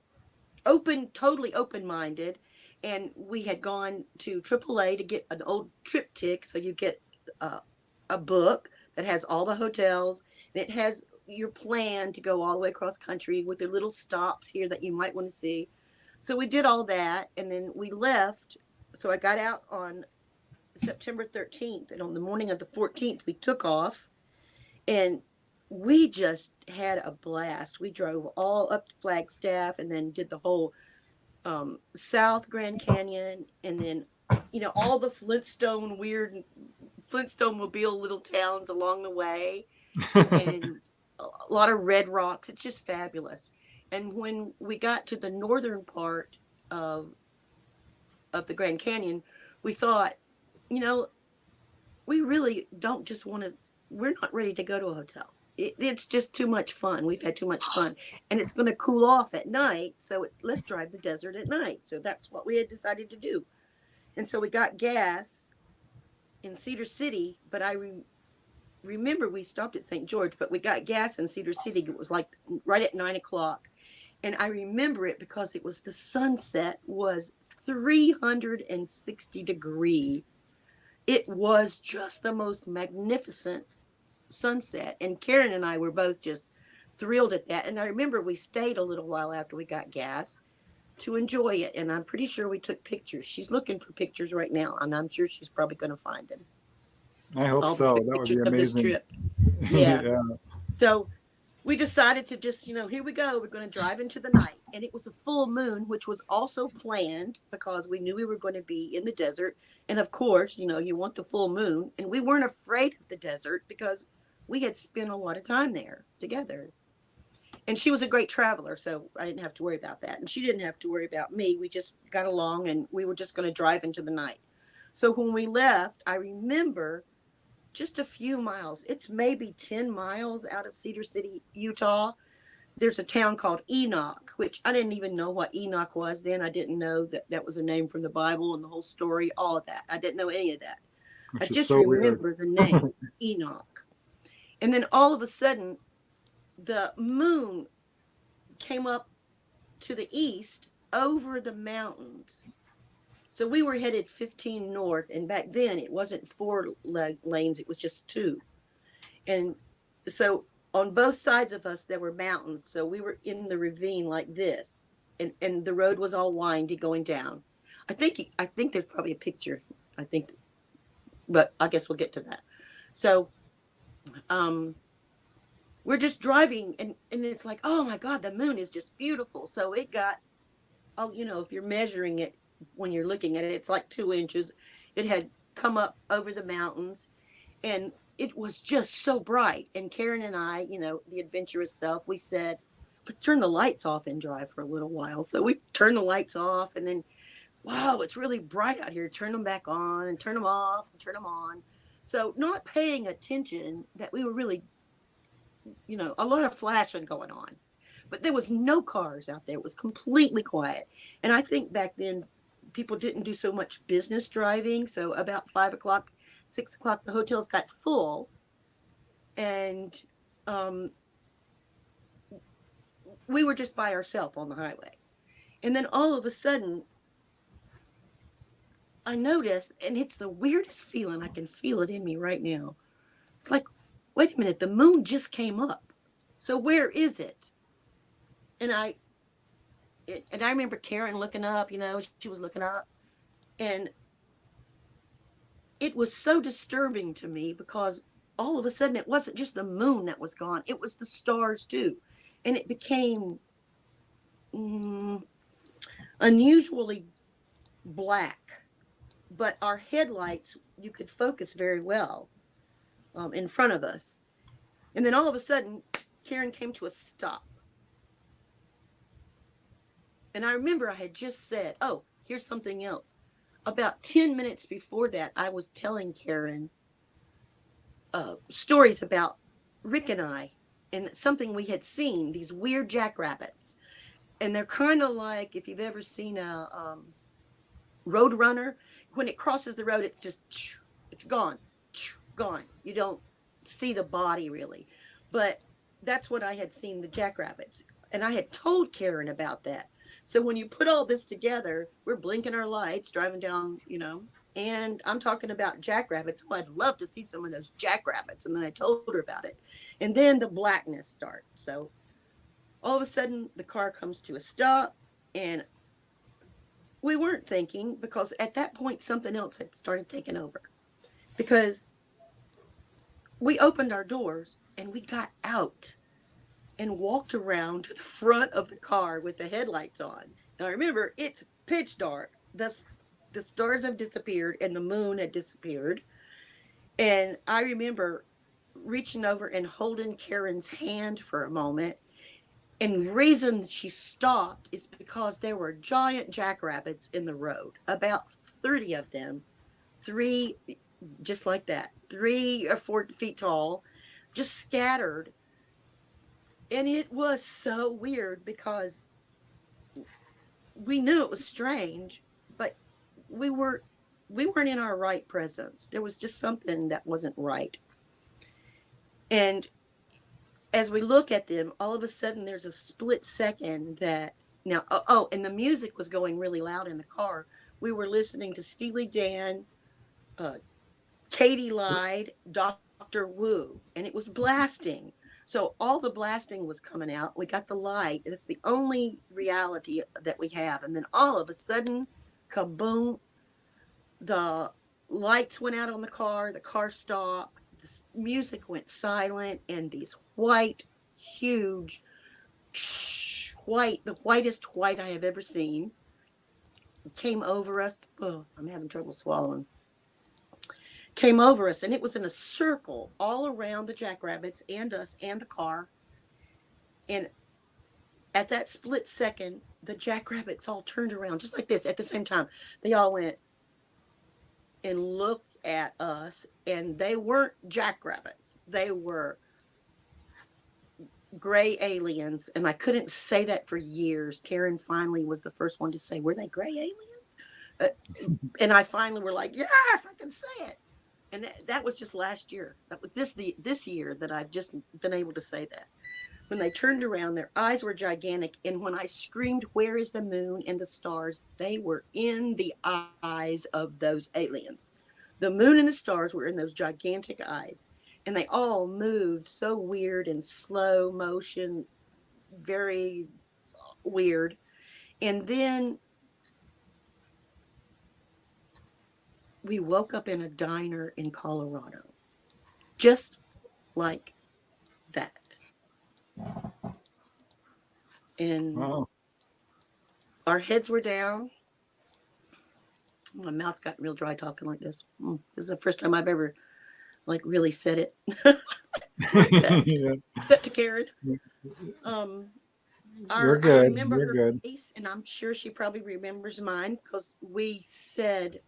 totally open-minded. And we had gone to AAA to get an old triptych. So you get a book that has all the hotels, and it has your plan to go all the way across country with the little stops here that you might want to see. So we did all that, and then we left. So I got out on September 13th, and on the morning of the 14th, we took off, and we just had a blast. We drove all up to Flagstaff, and then did the whole South Grand Canyon, and then all the weird Flintstone-mobile little towns along the way, and a lot of red rocks. It's just fabulous. And when we got to the northern part of the Grand Canyon, we thought, we really don't just want to. We're not ready to go to a hotel. It's just too much fun. We've had too much fun, and it's going to cool off at night. So let's drive the desert at night. So that's what we had decided to do. And so we got gas in Cedar City, but I remember we stopped at St. George, but we got gas in Cedar City. It was like right at 9 o'clock. And I remember it because it was the sunset was 360 degree. It was just the most magnificent sunset. And Karen and I were both just thrilled at that. And I remember we stayed a little while after we got gas to enjoy it. And I'm pretty sure we took pictures. She's looking for pictures right now, and I'm sure she's probably going to find them. I hope All so. the That would pictures be of this amazing. trip. Yeah. Yeah. So we decided to just, here we go. We're going to drive into the night. And it was a full moon, which was also planned because we knew we were going to be in the desert. And of course, you want the full moon. And we weren't afraid of the desert because we had spent a lot of time there together. And she was a great traveler, so I didn't have to worry about that. And she didn't have to worry about me. We just got along, and we were just going to drive into the night. So when we left, I remember just a few miles. It's maybe 10 miles out of Cedar City, Utah. There's a town called Enoch, which I didn't even know what Enoch was then. I didn't know that was a name from the Bible and the whole story, all of that. I didn't know any of that. Which I is just so remember the name, Enoch. And then all of a sudden, the moon came up to the east over the mountains. So we were headed 15 north, and back then it wasn't 4 lanes, it was just 2. And so on both sides of us there were mountains, so we were in the ravine like this, and the road was all windy going down. I think there's probably a picture, but I guess we'll get to that. So we're just driving, and it's like, oh my God, the moon is just beautiful. So it got, if you're measuring it when you're looking at it, it's like 2 inches. It had come up over the mountains, and it was just so bright. And Karen and I, the adventurous self, we said, let's turn the lights off and drive for a little while. So we turned the lights off, and then, wow, it's really bright out here. Turn them back on and turn them off and turn them on. So not paying attention that we were really, a lot of flashing going on, but there was no cars out there. It was completely quiet. And I think back then people didn't do so much business driving. So about 5 o'clock, 6 o'clock, the hotels got full, and we were just by ourselves on the highway. And then all of a sudden I noticed, and it's the weirdest feeling. I can feel it in me right now. It's like, wait a minute, the moon just came up. So where is it? And I remember Karen looking up, she was looking up. And it was so disturbing to me because all of a sudden it wasn't just the moon that was gone. It was the stars too. And it became unusually black. But our headlights, you could focus very well in front of us. And then all of a sudden, Karen came to a stop. And I remember I had just said, oh, here's something else. About 10 minutes before that, I was telling Karen stories about Rick and I and something we had seen, these weird jackrabbits. And they're kind of like, if you've ever seen a road runner, when it crosses the road, it's just, it's gone. You don't see the body really. But that's what I had seen, the jackrabbits. And I had told Karen about that. So when you put all this together, we're blinking our lights, driving down, and I'm talking about jackrabbits. Oh, I'd love to see some of those jackrabbits. And then I told her about it. And then the blackness starts. So all of a sudden, the car comes to a stop, and we weren't thinking, because at that point, something else had started taking over. Because we opened our doors, and we got out and walked around to the front of the car with the headlights on. Now remember, it's pitch dark. The stars have disappeared and the moon had disappeared. And I remember reaching over and holding Karen's hand for a moment. And the reason she stopped is because there were giant jackrabbits in the road, about 30 of them, 3, just like that, 3 or 4 feet tall, just scattered. And it was so weird because we knew it was strange, but we were we weren't in our right presence. There was just something that wasn't right. And as we look at them, all of a sudden there's a split second that now, and the music was going really loud in the car. We were listening to Steely Dan, Katie lied, Dr. Wu, and it was blasting. So all the blasting was coming out. We got the light. It's the only reality that we have. And then all of a sudden, kaboom, the lights went out on the car stopped, the music went silent, and these white, huge, the whitest white I have ever seen, came over us. Oh, I'm having trouble swallowing. Came over us, and it was in a circle all around the jackrabbits and us and the car. And at that split second, the jackrabbits all turned around just like this at the same time. They all went and looked at us, and they weren't jackrabbits. They were gray aliens, and I couldn't say that for years. Karen finally was the first one to say, were they gray aliens? And I finally were like, yes, I can say it. And that was just last year. That was this year that I've just been able to say that. When they turned around, their eyes were gigantic. And when I screamed, where is the moon and the stars? They were in the eyes of those aliens. The moon and the stars were in those gigantic eyes. And they all moved so weird in slow motion, very weird. And then we woke up in a diner in Colorado, just like that. And Wow. our heads were down. My mouth got real dry talking like this. This is the first time I've ever really said it like that. Yeah. Except to Karen. You're good. I remember You're her good. face, and I'm sure she probably remembers mine, because we said,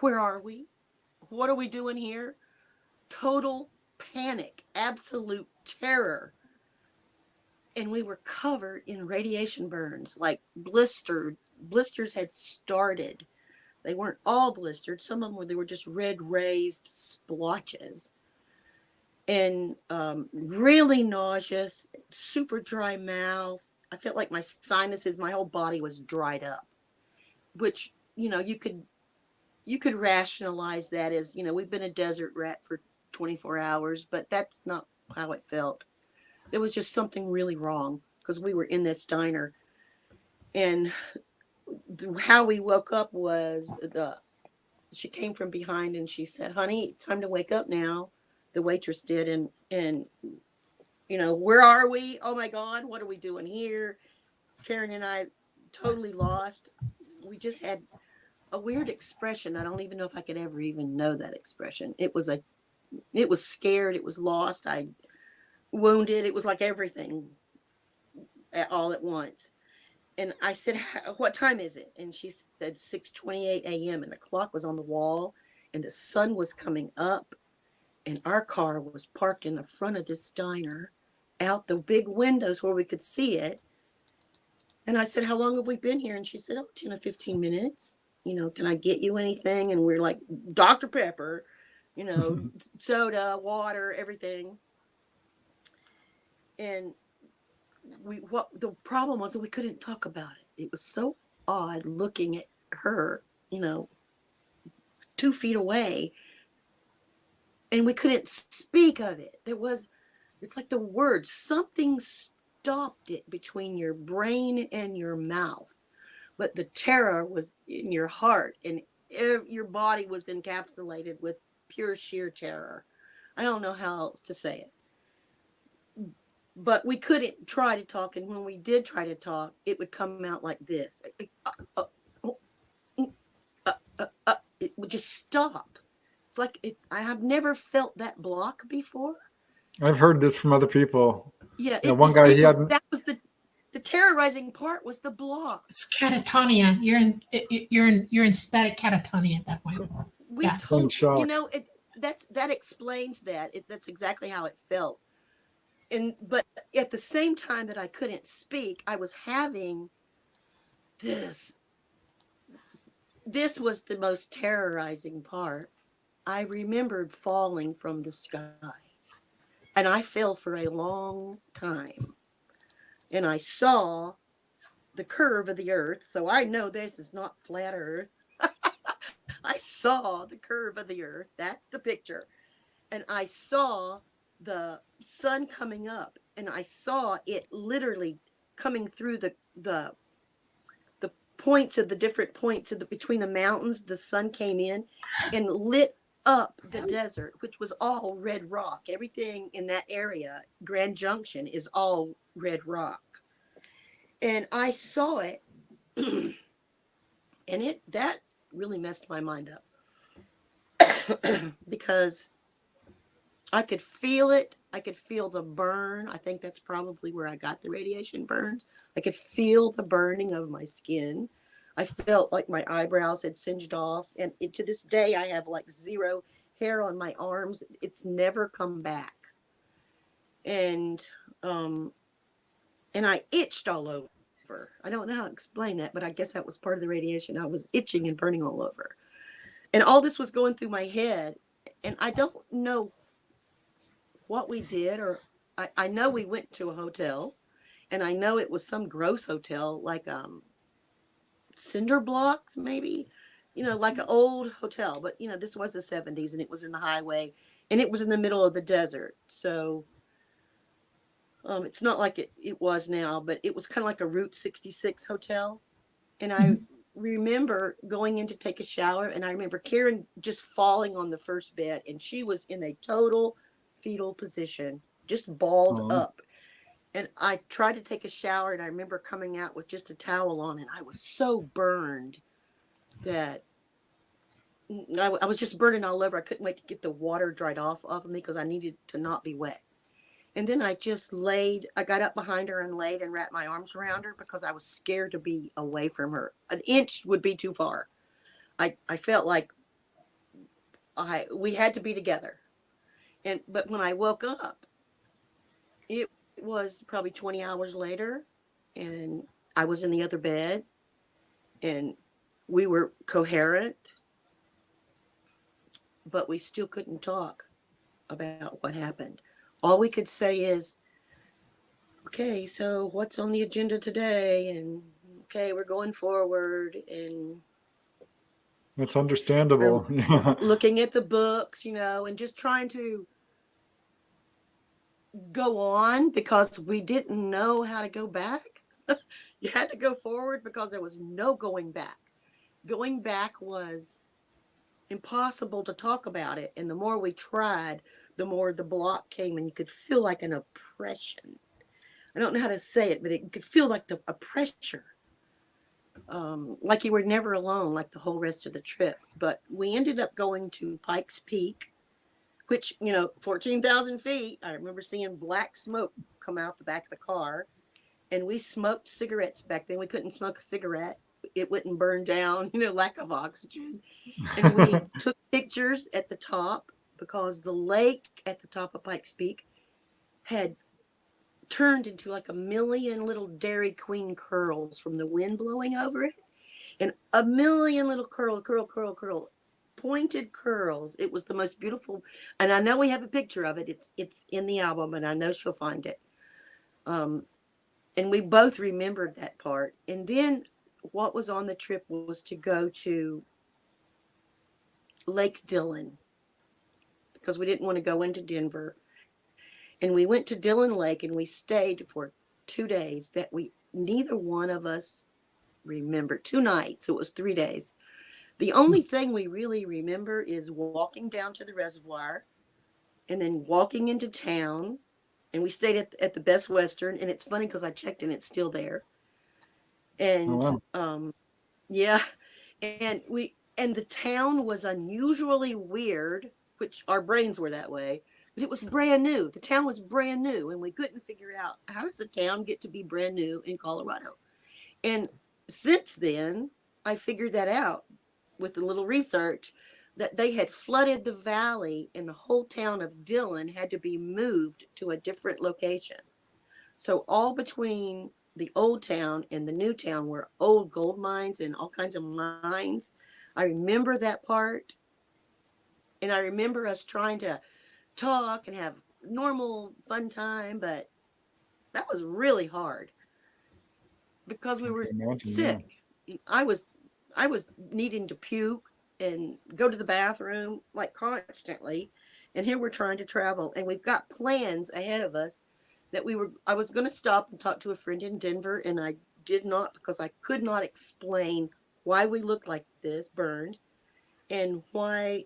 where are we? What are we doing here? Total panic, absolute terror. And we were covered in radiation burns, like blisters had started. They weren't all blistered. Some of them they were just red raised splotches. And really nauseous, super dry mouth. I felt like my sinuses, my whole body was dried up, which, you could rationalize that as, we've been a desert rat for 24 hours, but that's not how it felt. There was just something really wrong, because we were in this diner. And how we woke up was she came from behind and she said, honey, time to wake up now. The waitress did. And where are we? Oh my God, what are we doing here? Karen and I totally lost. We just had a weird expression. I don't even know if I could ever even know that expression. It was scared. It was lost. I wounded. It was like everything all at once. And I said, what time is it? And she said 6:28 a.m. And the clock was on the wall, and the sun was coming up, and our car was parked in the front of this diner, out the big windows where we could see it. And I said, how long have we been here? And she said, 10 or 15 minutes. Can I get you anything? And we're like, Dr. Pepper, soda, water, everything. And the problem was that we couldn't talk about it. It was so odd looking at her, 2 feet away, and we couldn't speak of it. It's like the words, something stopped it between your brain and your mouth, but the terror was in your heart, and your body was encapsulated with pure sheer terror. I don't know how else to say it. But we couldn't try to talk, and when we did try to talk, it would come out like this. It would just stop. It's like I have never felt that block before. I've heard this from other people. Yeah, one guy that was the terrorizing part, was the block. It's catatonia. You're in static catatonia at that point. We told that explains that. That's exactly how it felt. But at the same time that I couldn't speak, I was having this this was the most terrorizing part. I remembered falling from the sky, and I fell for a long time. And I saw the curve of the earth, so I know this is not flat earth. I saw the curve of the earth. That's the picture. And I saw the sun coming up, and I saw it literally coming through the points of the different points of the between the mountains. The sun came in and lit up the desert, which was all red rock. Everything in that area, Grand Junction, is all red rock. And I saw it, and that really messed my mind up because I could feel it. I could feel the burn. I think that's probably where I got the radiation burns. I could feel the burning of my skin. I felt like my eyebrows had singed off. And to this day, I have like zero hair on my arms. It's never come back. And I itched all over. I don't know how to explain that, but I guess that was part of the radiation. I was itching and burning all over. And all this was going through my head. And I don't know what we did, or I know we went to a hotel, and I know it was some gross hotel, like cinder blocks, maybe, like an old hotel. But this was the 70s, and it was in the highway, and it was in the middle of the desert. So it's not like it was now, but it was kind of like a Route 66 hotel. And I remember going in to take a shower, and I remember Karen just falling on the first bed, and she was in a total fetal position, just balled up. And I tried to take a shower, and I remember coming out with just a towel on, and I was so burned that I was just burning all over. I couldn't wait to get the water dried off of me because I needed to not be wet. And then I got up behind her and laid and wrapped my arms around her because I was scared to be away from her. An inch would be too far. I felt like we had to be together. But when I woke up, it was probably 20 hours later, and I was in the other bed, and we were coherent, but we still couldn't talk about what happened. All we could say is, okay, so what's on the agenda today? And okay, we're going forward. And that's understandable. Looking at the books, and just trying to go on because we didn't know how to go back. You had to go forward because there was no going back. Going back was impossible to talk about it. And the more we tried, the more the block came, and you could feel like an oppression. I don't know how to say it, but you could feel like a pressure. Like you were never alone, like the whole rest of the trip. But we ended up going to Pikes Peak, which, 14,000 feet. I remember seeing black smoke come out the back of the car. And we smoked cigarettes back then. We couldn't smoke a cigarette. It wouldn't burn down, lack of oxygen. And we took pictures at the top because the lake at the top of Pikes Peak had turned into like a million little Dairy Queen curls from the wind blowing over it. And a million little curl, pointed curls. It was the most beautiful. And I know we have a picture of it. It's in the album, and I know she'll find it. And we both remembered that part. And then what was on the trip was to go to Lake Dillon because we didn't want to go into Denver. And we went to Dillon Lake, and we stayed for 2 days that neither one of us remembered. 2 nights. So it was 3 days. The only thing we really remember is walking down to the reservoir and then walking into town. And we stayed at the Best Western. And it's funny because I checked and it's still there. And yeah. And the town was unusually weird, which our brains were that way. But it was brand new. The town was brand new. And we couldn't figure out, how does the town get to be brand new in Colorado? And since then, I figured that out with a little research, that they had flooded the valley, and the whole town of Dillon had to be moved to a different location. So all between the old town and the new town were old gold mines and all kinds of mines. I remember that part. And I remember us trying to talk and have normal fun time, but that was really hard because we I were can imagine, yeah. sick. I was needing to puke and go to the bathroom like constantly. And here we're trying to travel, and we've got plans ahead of us that I was going to stop and talk to a friend in Denver, and I did not because I could not explain why we looked like this, burned, and why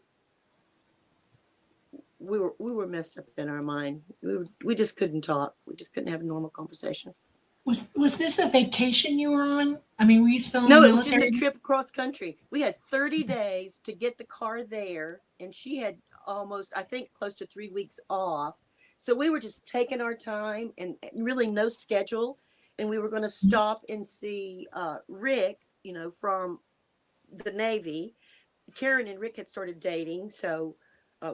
we were messed up in our mind. We just couldn't talk. We just couldn't have a normal conversation. Was this a vacation you were on? I mean, were you still in No, the it was just a military? trip across country. We had 30 days to get the car there, and she had almost, I think, close to 3 weeks off. So we were just taking our time and really no schedule. And we were going to stop and see Rick, from the Navy. Karen and Rick had started dating, so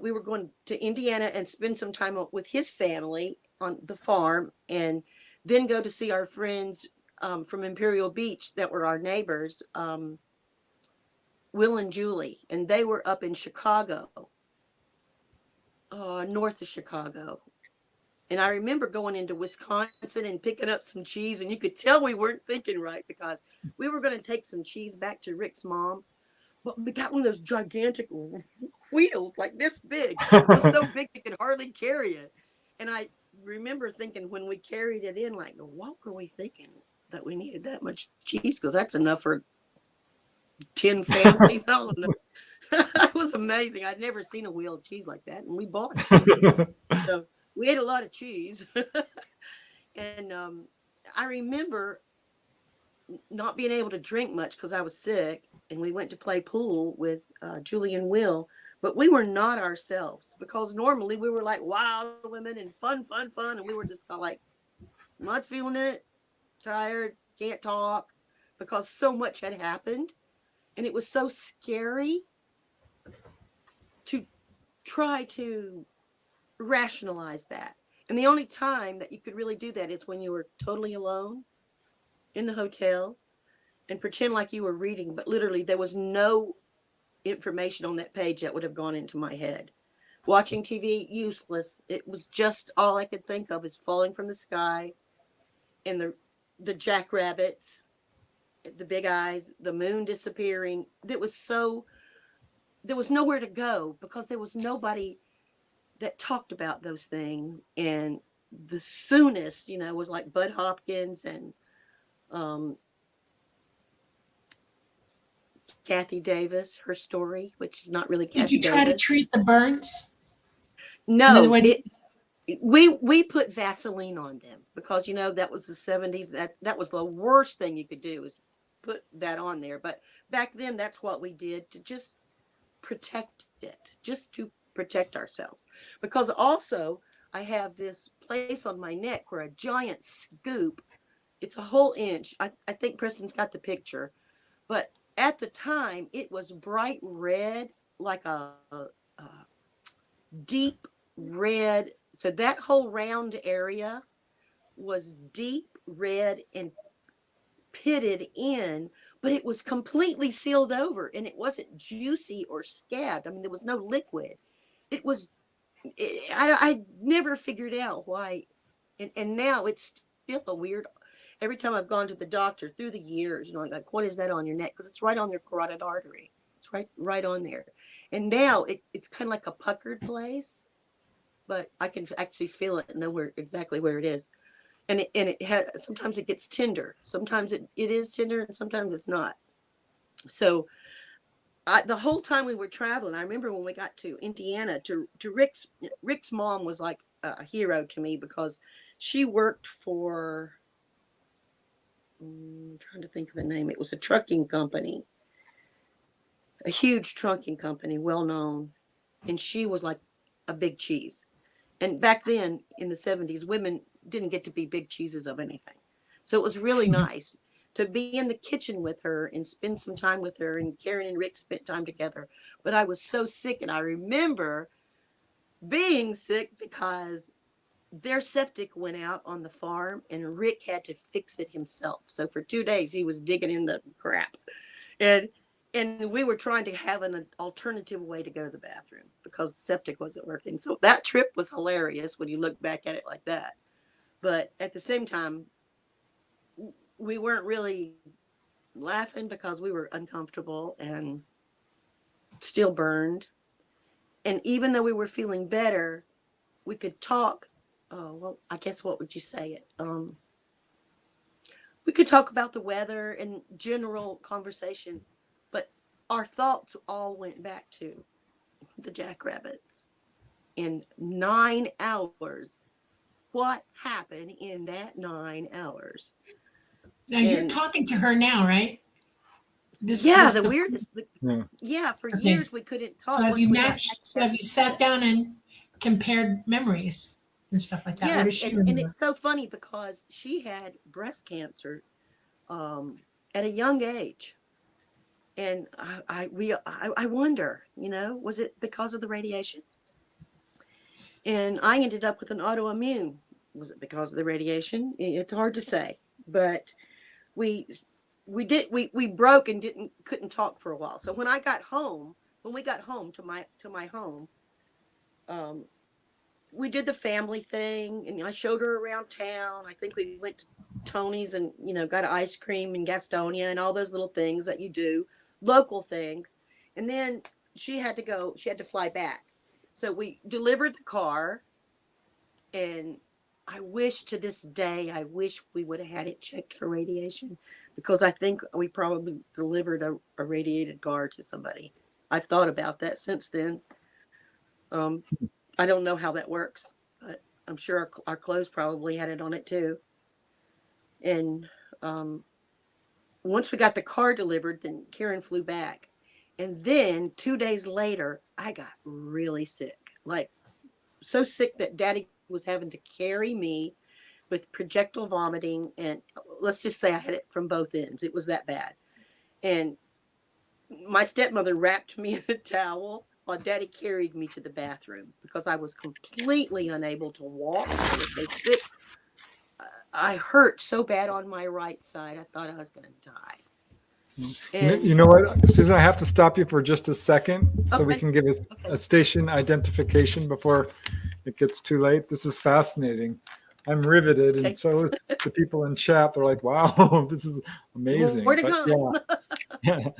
we were going to Indiana and spend some time with his family on the farm, and then go to see our friends from Imperial Beach that were our neighbors, Will and Julie, and they were up in Chicago, north of Chicago. And I remember going into Wisconsin and picking up some cheese, and you could tell we weren't thinking right because we were going to take some cheese back to Rick's mom. But we got one of those gigantic wheels, like this big. It was so big you could hardly carry it. And I remember thinking when we carried it in, like, what were we thinking that we needed that much cheese? Because that's enough for 10 families. I don't know. It was amazing. I'd never seen a wheel of cheese like that, and we bought it. So we ate a lot of cheese. And I remember not being able to drink much because I was sick, and we went to play pool with Julie and Will, but we were not ourselves because normally we were like wild women and fun, and we were just kind of like, not feeling it, tired, can't talk, because so much had happened, and it was so scary to try to rationalize that. And the only time that you could really do that is when you were totally alone in the hotel and pretend like you were reading, but literally there was no information on that page that would have gone into my head. Watching TV, useless. It was just all I could think of is falling from the sky and the jackrabbits, the big eyes, the moon disappearing. There was nowhere to go because there was nobody that talked about those things. And the soonest, was like Bud Hopkins and Kathy Davis, her story, which is not really Kathy Davis. Did you try to treat the burns? No, in other words, we put Vaseline on them because that was the 70s. That was the worst thing you could do is put that on there. But back then, that's what we did to just protect it, just to protect ourselves. Because also, I have this place on my neck where a giant scoop. It's a whole inch. I think Preston's got the picture, but at the time, it was bright red, like a deep red. So that whole round area was deep red and pitted in, but it was completely sealed over, and it wasn't juicy or scabbed. I mean, there was no liquid. It was, I never figured out why. And now it's still a weird. Every time I've gone to the doctor through the years, I'm like, what is that on your neck? Because it's right on your carotid artery. It's right on there. And now it's kind of like a puckered place, but I can actually feel it and know exactly where it is. And it has, sometimes it gets tender. Sometimes it is tender and sometimes it's not. So the whole time we were traveling, I remember when we got to Indiana, to Rick's mom was like a hero to me because she worked for, I'm trying to think of the name. It was a trucking company, a huge trucking company, well known. And she was like a big cheese. And back then in the 70s, women didn't get to be big cheeses of anything. So it was really nice to be in the kitchen with her and spend some time with her. And Karen and Rick spent time together. But I was so sick. And I remember being sick because their septic went out on the farm and Rick had to fix it himself. So for 2 days he was digging in the crap. And And we were trying to have an alternative way to go to the bathroom because the septic wasn't working. So that trip was hilarious when you look back at it like that. But at the same time, we weren't really laughing because we were uncomfortable and still burned. And even though we were feeling better, we could talk. Well, I guess what would you say it? We could talk about the weather and general conversation, but our thoughts all went back to the jackrabbits. In 9 hours, what happened in that 9 hours? Now you're talking to her now, right? The weirdest. For Okay. years we couldn't talk. So have you sat down and compared memories and stuff like that? Yes, and it's so funny because she had breast cancer at a young age, and I wonder, was it because of the radiation? And I ended up with an autoimmune. Was it because of the radiation? It's hard to say, but we broke and couldn't talk for a while. So when we got home to my home, we did the family thing, and I showed her around town. I think we went to Tony's and got ice cream in Gastonia and all those little things that you do, local things. And then she had to fly back. So we delivered the car, and I wish to this day, we would have had it checked for radiation, because I think we probably delivered a radiated car to somebody. I've thought about that since then. I don't know how that works, but I'm sure our clothes probably had it on it too. And once we got the car delivered, then Karen flew back. And then 2 days later, I got really sick, like so sick that Daddy was having to carry me with projectile vomiting. And let's just say I had it from both ends. It was that bad. And my stepmother wrapped me in a towel while Daddy carried me to the bathroom because I was completely unable to walk. I was so sick. I hurt so bad on my right side. I thought I was going to die. And, you know what, Susan, I have to stop you for just a second so we can give a station identification before it gets too late. This is fascinating. I'm riveted, and so is the people in chat. They're like, wow, this is amazing. Where to go? Yeah.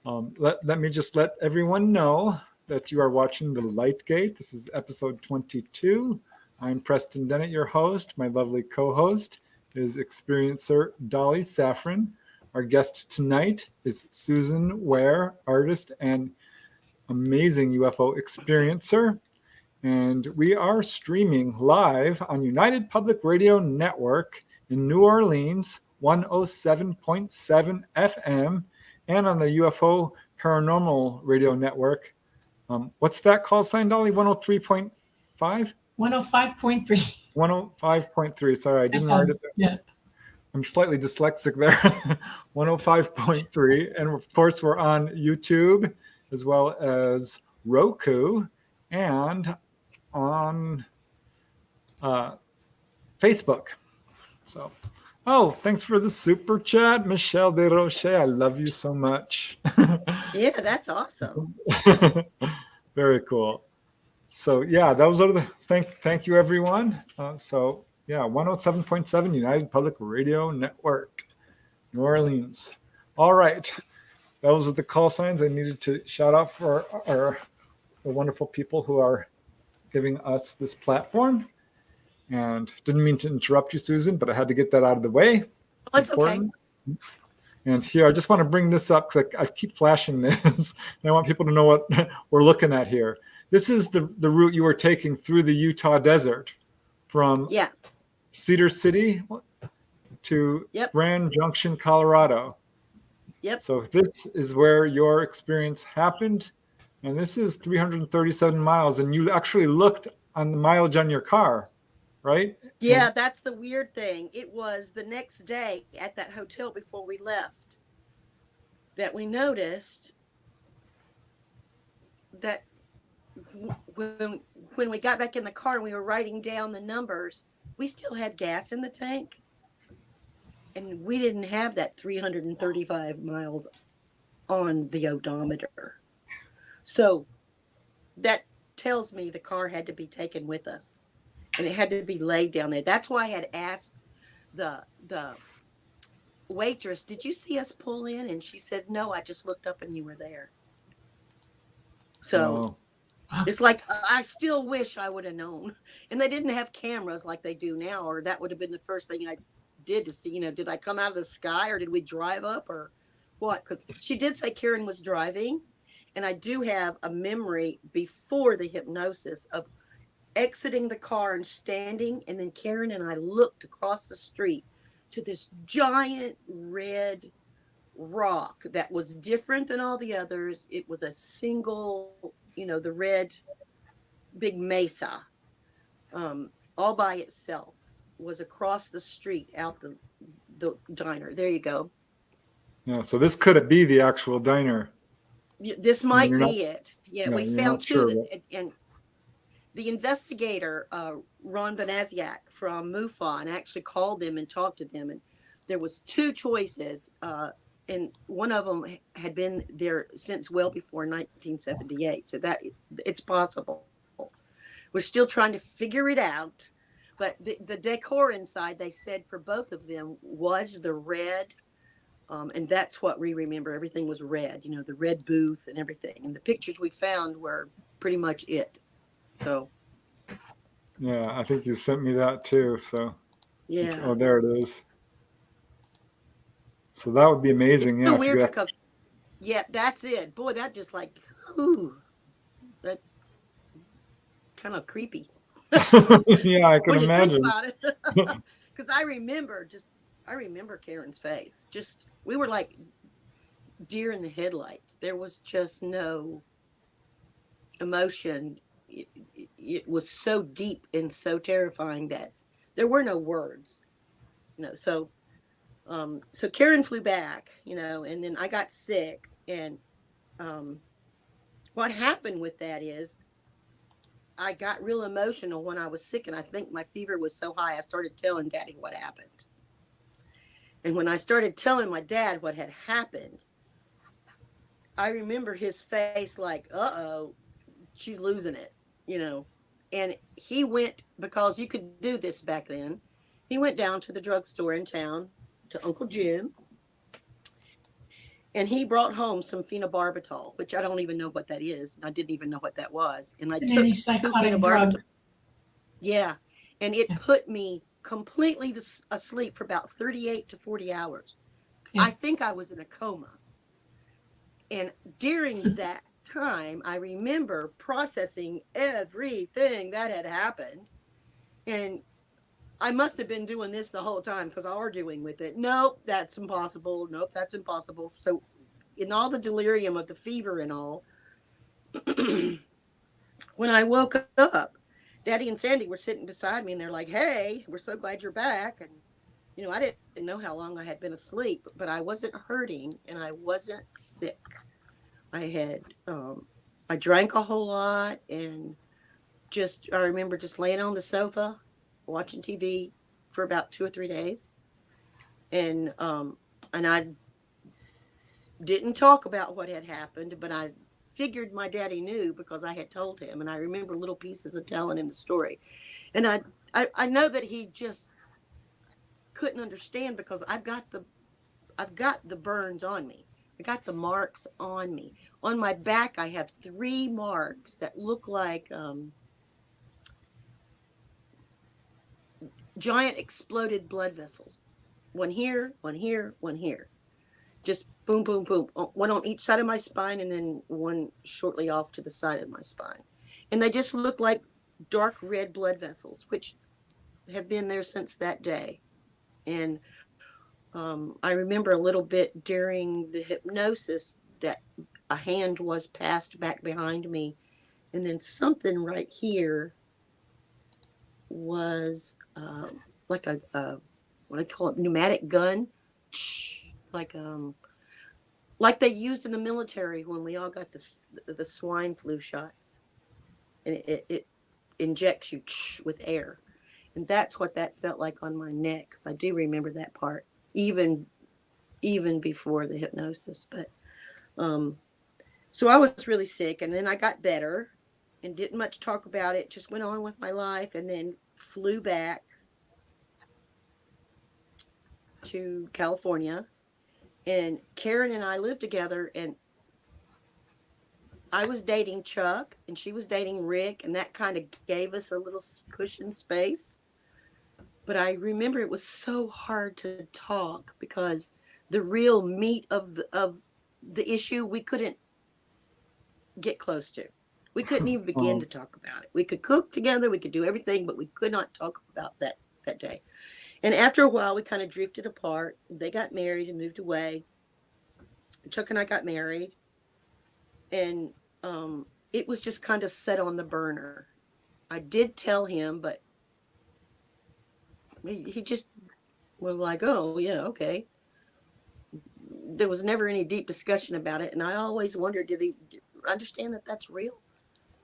Let me just let everyone know that you are watching The Light Gate. This is episode 22. I'm Preston Dennett, your host. My lovely co-host is Experiencer Dolly Safran. Our guest tonight is Susan Ware, artist and amazing UFO experiencer. And we are streaming live on United Public Radio Network in New Orleans, 107.7 FM, and on the UFO Paranormal Radio Network. What's that call sign, Dolly? 103.5? 105.3. 105.3. Sorry, I didn't write it there. Yeah. I'm slightly dyslexic there. 105.3. And of course, we're on YouTube as well as Roku and on Facebook. So, thanks for the super chat, Michelle De Roche. I love you so much. Yeah, that's awesome. Very cool. So those are the thank you, everyone. 107.7 United Public Radio Network, New Orleans. All right, those are the call signs I needed to shout out for the wonderful people who are giving us this platform. And didn't mean to interrupt you, Susan, but I had to get that out of the way. It's important. Okay. And here, I just want to bring this up because I keep flashing this, and I want people to know what we're looking at here. This is the route you were taking through the Utah desert from Cedar City to Grand Junction, Colorado. Yep. So this is where your experience happened, and this is 337 miles, and you actually looked on the mileage on your car, right? Yeah, that's the weird thing. It was the next day at that hotel before we left that we noticed that when we got back in the car and we were writing down the numbers, we still had gas in the tank. And we didn't have that 335 miles on the odometer. So that tells me the car had to be taken with us, and it had to be laid down there. That's why I had asked the waitress, did you see us pull in? And she said, no, I just looked up and you were there. So Oh, it's like, I still wish I would have known. And they didn't have cameras like they do now, or that would have been the first thing I did to see, you know, did I come out of the sky or did we drive up or what? Because she did say Karen was driving. And I do have a memory before the hypnosis of exiting the car and standing. And then Karen and I looked across the street to this giant red rock that was different than all the others. It was a single, you know, the red big mesa, all by itself, was across the street out the diner. There you go. yeah. So this could be the actual diner. This might You're not, be it. Yeah, yeah, we you're found not two sure. that, and the investigator, Ron Benaziak from MUFON, actually called them and talked to them, and there was two choices, and one of them had been there since well before 1978. So that it's possible. We're still trying to figure it out, but the decor inside, they said for both of them was the red. And that's what we remember. Everything was red, you know, the red booth and everything. And the pictures we found were pretty much it. So, Yeah, I think you sent me that too. So, yeah. oh, there it is. So that would be amazing. So Yeah, if you weird could. because, yeah, that's it. Boy, that just like, whew, that kind of creepy. Yeah, I can When you think imagine. about it. Because I remember Karen's face. Just, we were like deer in the headlights. There was just no emotion. It was so deep and so terrifying that there were no words, you know. So Karen flew back, you know, and then I got sick. And what happened with that is I got real emotional when I was sick, and I think my fever was so high I started telling Daddy what happened. And when I started telling my dad what had happened, I remember his face like, uh-oh, she's losing it, you know. And he went, because you could do this back then, he went down to the drugstore in town to Uncle Jim, and he brought home some phenobarbital, which I don't even know what that is. I didn't even know what that was. And It's I an took 2 antipsychotic phenobarbital. drug. Yeah. And it Yeah. put me completely asleep for about 38 to 40 hours. Yeah. I think I was in a coma. And during that time, I remember processing everything that had happened. And I must have been doing this the whole time because I'm arguing with it. Nope, that's impossible. Nope, that's impossible. So in all the delirium of the fever and all, when I woke up, Daddy and Sandy were sitting beside me, and they're like, hey, we're so glad you're back. And, you know, I didn't know how long I had been asleep, but I wasn't hurting and I wasn't sick. I drank a whole lot, and I remember just laying on the sofa, watching TV for about 2 or 3 days. And I didn't talk about what had happened, but I figured my daddy knew because I had told him, and I remember little pieces of telling him the story. And I know that he just couldn't understand because I've got the burns on me. I got the marks on me. On my back, I have 3 marks that look like giant exploded blood vessels. One here, one here, one here. Just boom, boom, boom. One on each side of my spine, and then one shortly off to the side of my spine. And they just look like dark red blood vessels, which have been there since that day. And I remember a little bit during the hypnosis that a hand was passed back behind me. And then something right here was like a what I call it, pneumatic gun, like they used in the military when we all got the swine flu shots, and it injects you with air, and that's what that felt like on my neck. Because I do remember that part, even before the hypnosis. But So I was really sick, and then I got better and didn't much talk about it, just went on with my life, and then flew back to California. And Karen and I lived together, and I was dating Chuck and she was dating Rick, and that kind of gave us a little cushion space. But I remember it was so hard to talk because the real meat of the issue we couldn't get close to. We couldn't even begin to talk about it. We could cook together, we could do everything, but we could not talk about that day. And after a while, we kind of drifted apart. They got married and moved away. Chuck and I got married, and it was just kind of set on the burner. I did tell him, but he just was like, oh, yeah, okay. There was never any deep discussion about it. And I always wondered, did he understand that that's real?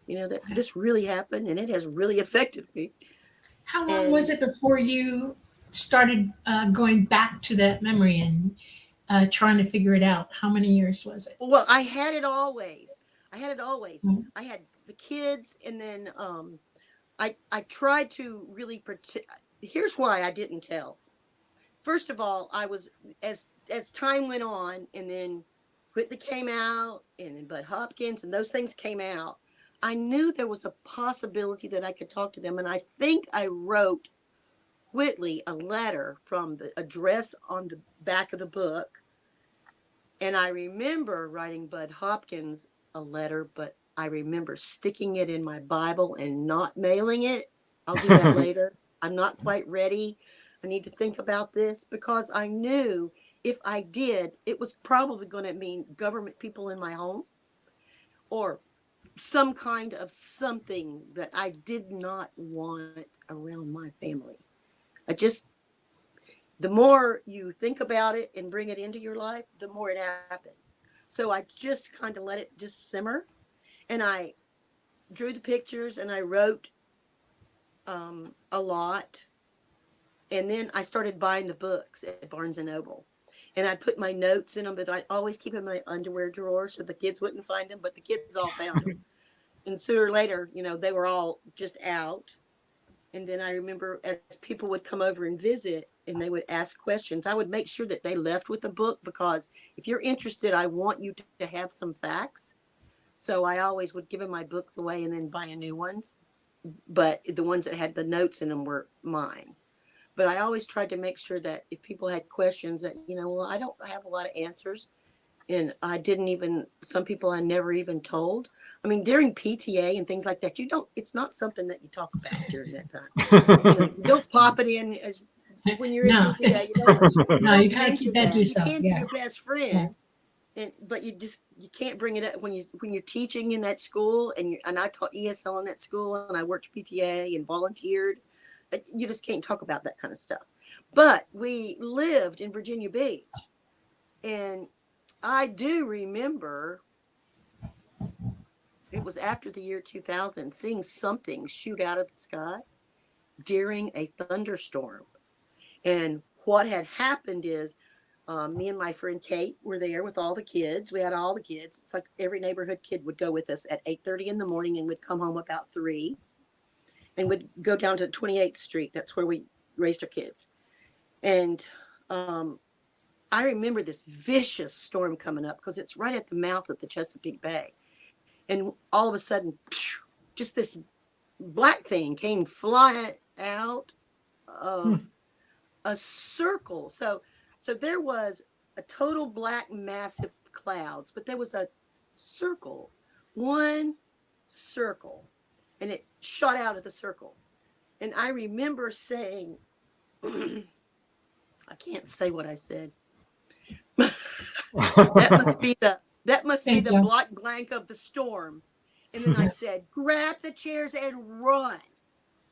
You know, that this really happened and it has really affected me. How long was it before you started going back to that memory and trying to figure it out? How many years was it? Well, I had it always. Mm-hmm. I had the kids, and then I tried to really protect. Here's why I didn't tell. First of all, I was, as time went on, and then Whitley came out, and then Bud Hopkins, and those things came out, I knew there was a possibility that I could talk to them. And I think I wrote Whitley a letter from the address on the back of the book. And I remember writing Bud Hopkins a letter, but I remember sticking it in my Bible and not mailing it. I'll do that later. I'm not quite ready. I need to think about this, because I knew if I did, it was probably going to mean government people in my home or some kind of something that I did not want around my family. The more you think about it and bring it into your life, the more it happens. So I just kind of let it just simmer, and I drew the pictures and I wrote a lot. And then I started buying the books at Barnes and Noble, and I'd put my notes in them, but I'd always keep them in my underwear drawer so the kids wouldn't find them, but the kids all found them. And sooner or later, you know, they were all just out. And then I remember as people would come over and visit and they would ask questions, I would make sure that they left with the book, because if you're interested, I want you to have some facts. So I always would give them my books away and then buy new ones. But the ones that had the notes in them were mine. But I always tried to make sure that if people had questions that, you know, well, I don't have a lot of answers. And some people I never even told. I mean, during PTA and things like that, it's not something that you talk about during that time. You don't pop it in as when you're in PTA. You kind of keep that to yourself. Into your best friend. Yeah. But you can't bring it up when you're teaching in that school, and I taught ESL in that school, and I worked PTA and volunteered. You just can't talk about that kind of stuff. But we lived in Virginia Beach, and I do remember it was after the year 2000, seeing something shoot out of the sky during a thunderstorm. And what had happened is me and my friend Kate were there with all the kids. We had all the kids. It's like every neighborhood kid would go with us at 8:30 in the morning and would come home about 3. And would go down to 28th Street. That's where we raised our kids. And I remember this vicious storm coming up, because it's right at the mouth of the Chesapeake Bay. And all of a sudden, just this black thing came flying out of a circle. So there was a total black, massive clouds, but there was a circle, one circle. And it shot out of the circle. And I remember saying, I can't say what I said. That must be the black blank of the storm. And then I said, grab the chairs and run.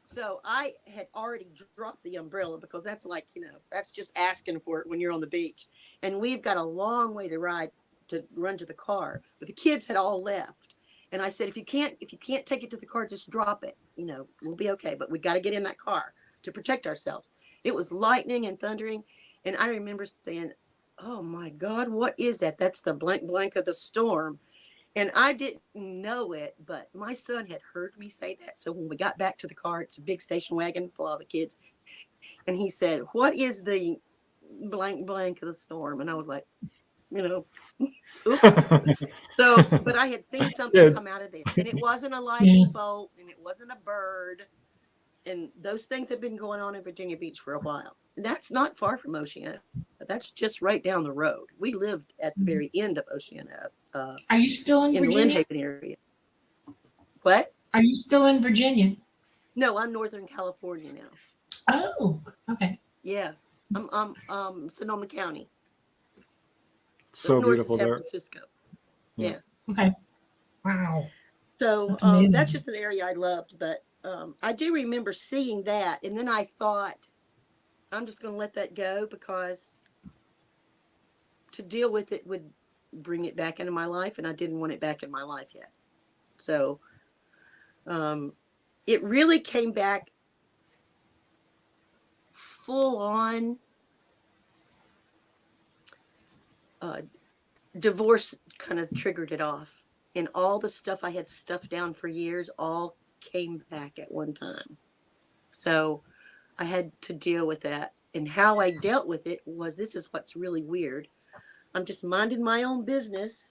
So I had already dropped the umbrella, because that's like, that's just asking for it when you're on the beach. And we've got a long way to run to the car. But the kids had all left. And I said, if you can't take it to the car, just drop it. We'll be okay. But we got to get in that car to protect ourselves. It was lightning and thundering. And I remember saying, oh my God, what is that? That's the blank blank of the storm. And I didn't know it, but my son had heard me say that. So when we got back to the car, it's a big station wagon full of the kids. And he said, what is the blank blank of the storm? And I was like, you know, oops. So, but I had seen something Yeah. come out of there, and it wasn't a lightning Yeah. bolt, and it wasn't a bird. And those things have been going on in Virginia Beach for a while. That's not far from Oceana. That's just right down the road. We lived at the very end of Oceana, Are you still in in the Virginia? Lynn area. What? Are you still in Virginia? No, I'm Northern California now. Oh, okay. Yeah, I'm Sonoma County, So north of beautiful San there. Francisco. Yeah. Yeah. Okay. Wow. So That's amazing. that's just an area I loved, but I do remember seeing that, and then I thought, I'm just going to let that go because to deal with it would bring it back into my life, and I didn't want it back in my life yet. So it really came back full on. Divorce kind of triggered it off, and all the stuff I had stuffed down for years all came back at one time. So I had to deal with that. And how I dealt with it was, this is what's really weird. I'm just minding my own business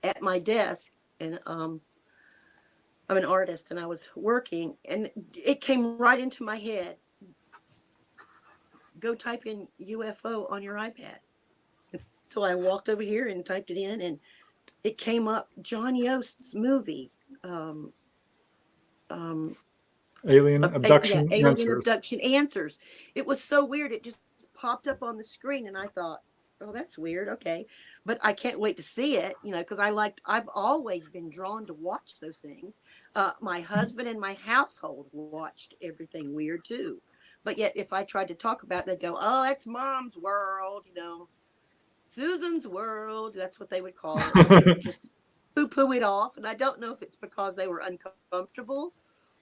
at my desk, and I'm an artist, and I was working, and it came right into my head. Go type in UFO on your iPad. And so I walked over here and typed it in, and it came up, John Yost's movie. Alien Abduction Alien Answers. Abduction Answers. It was so weird. It just popped up on the screen, and I thought, oh, that's weird. Okay. But I can't wait to see it, because I've always been drawn to watch those things. My husband and my household watched everything weird too. But yet, if I tried to talk about it, they'd go, oh, that's Mom's world, Susan's world. That's what they would call it. Or they would just poo-poo it off. And I don't know if it's because they were uncomfortable,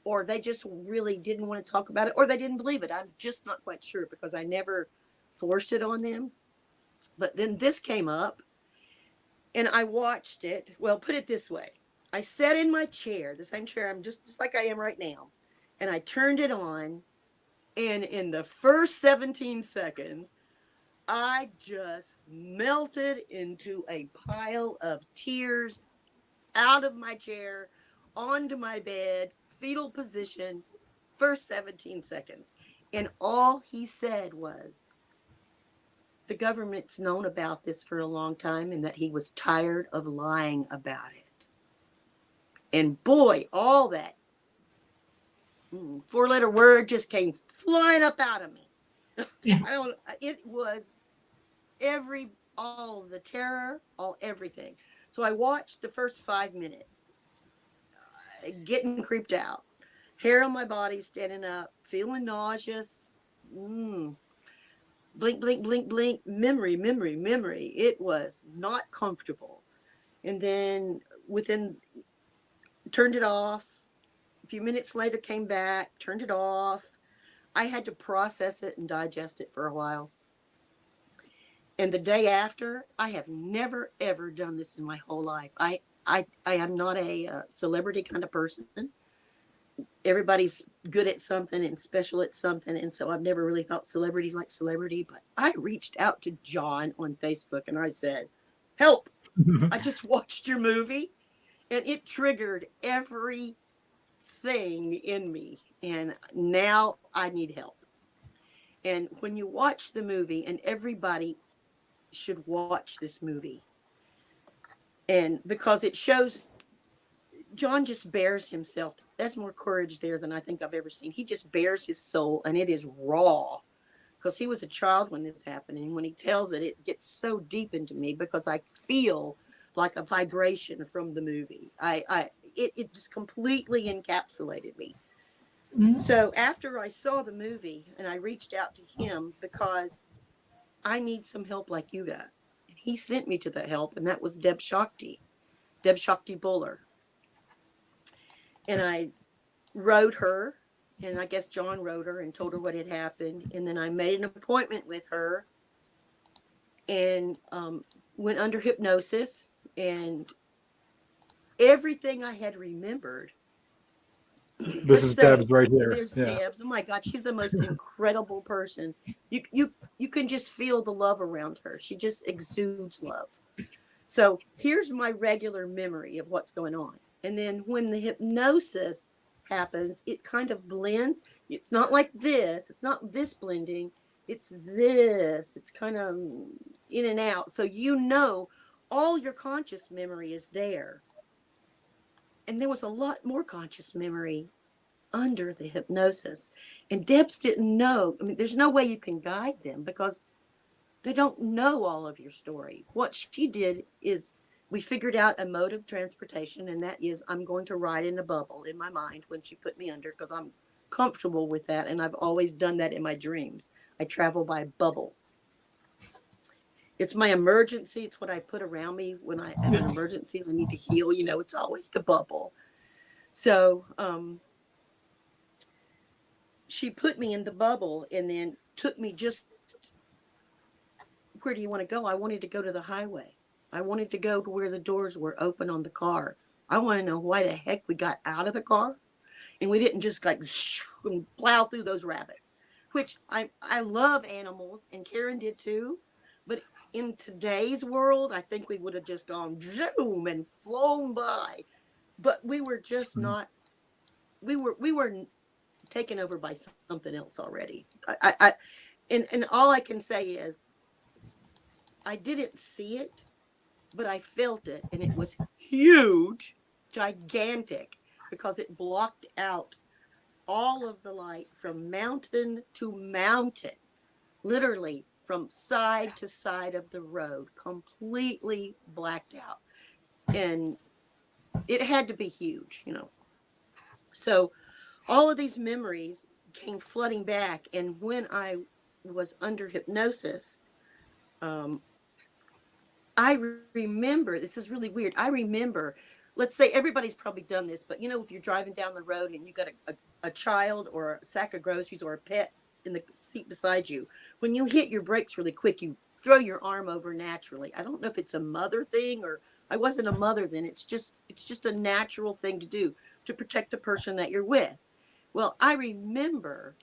or they just really didn't want to talk about it, or they didn't believe it. I'm just not quite sure, because I never forced it on them. But then this came up, and I watched it. Well, put it this way. I sat in my chair, the same chair I'm just like I am right now, and I turned it on, and in the first 17 seconds, I just melted into a pile of tears, out of my chair, onto my bed, fetal position, first 17 seconds. And all he said was, the government's known about this for a long time, and that he was tired of lying about it. And boy, all that 4-letter word just came flying up out of me. Yeah. It was all the terror, everything. So I watched the first 5 minutes, getting creeped out, hair on my body standing up, feeling nauseous. Blink, blink, blink, blink, memory. It was not comfortable. And then turned it off. A few minutes later, came back, turned it off. I had to process it and digest it for a while. And the day after, I have never, ever done this in my whole life. I am not a celebrity kind of person. Everybody's good at something and special at something. And so I've never really thought celebrities like celebrity. But I reached out to John on Facebook, and I said, help. I just watched your movie, and it triggered everything in me. And now I need help. And when you watch the movie, and everybody should watch this movie, and because it shows John just bears himself. There's more courage there than I think I've ever seen. He just bears his soul, and it is raw, because he was a child when this happened. And when he tells it, it gets so deep into me, because I feel like a vibration from the movie. It just completely encapsulated me. Mhm. So after I saw the movie, and I reached out to him, because I need some help like you got. And he sent me to the help, and that was Debz Shakti Buller. And I wrote her, and I guess John wrote her and told her what had happened. And then I made an appointment with her and went under hypnosis, and everything I had remembered. This is Debz right here. There's Yeah. Debz. Oh my God, she's the most incredible person. You can just feel the love around her. She just exudes love. So here's my regular memory of what's going on. And then when the hypnosis happens, it kind of blends. It's not like this. It's not this blending. It's this. It's kind of in and out. So all your conscious memory is there. And there was a lot more conscious memory under the hypnosis. And Debz didn't know. I mean, there's no way you can guide them because they don't know all of your story. What she did is we figured out a mode of transportation, and that is I'm going to ride in a bubble in my mind when she put me under, because I'm comfortable with that, and I've always done that in my dreams. I travel by bubble. It's my emergency. It's what I put around me when I have an emergency. I need to heal. It's always the bubble. So she put me in the bubble and then took me just, where do you want to go? I wanted to go to the highway. I wanted to go to where the doors were open on the car. I want to know why the heck we got out of the car and we didn't just like and plow through those rabbits, which I love animals, and Karen did too. But in today's world, I think we would have just gone zoom and flown by. But we were just not, we were taken over by something else already. And all I can say is I didn't see it, but I felt it, and it was huge, gigantic, because it blocked out all of the light from mountain to mountain, literally from side to side of the road, completely blacked out. And it had to be huge, So all of these memories came flooding back. And when I was under hypnosis, I remember, this is really weird. I remember, let's say everybody's probably done this, but if you're driving down the road and you got a child or a sack of groceries or a pet in the seat beside you, when you hit your brakes really quick, you throw your arm over naturally. I don't know if it's a mother thing, or I wasn't a mother then. It's just a natural thing to do to protect the person that you're with. Well, I remember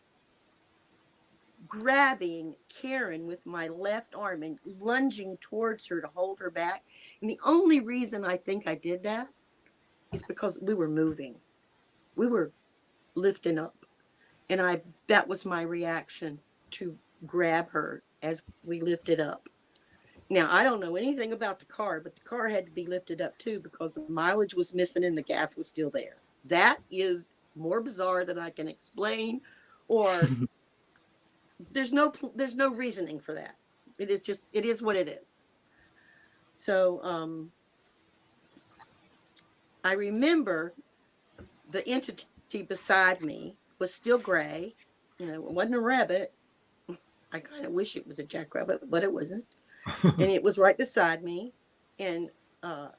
grabbing Karen with my left arm and lunging towards her to hold her back. And the only reason I think I did that is because we were moving. We were lifting up. And that was my reaction to grab her as we lifted up. Now, I don't know anything about the car, but the car had to be lifted up too because the mileage was missing and the gas was still there. That is more bizarre than I can explain, or there's no reasoning for that. It is what it is. So I remember the entity beside me was still gray. It wasn't a rabbit. I kind of wish it was a jackrabbit, but it wasn't. And it was right beside me. And I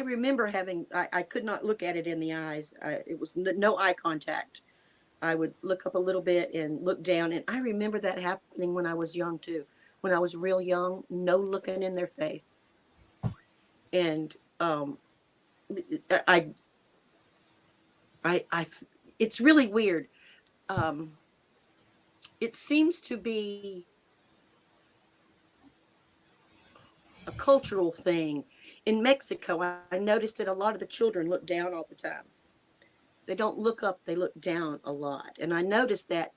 remember I could not look at it in the eyes. It was no eye contact. I would look up a little bit and look down. And I remember that happening when I was young too. When I was real young, no looking in their face. And it's really weird. It seems to be a cultural thing. In Mexico, I noticed that a lot of the children look down all the time. They don't look up, they look down a lot. And I noticed that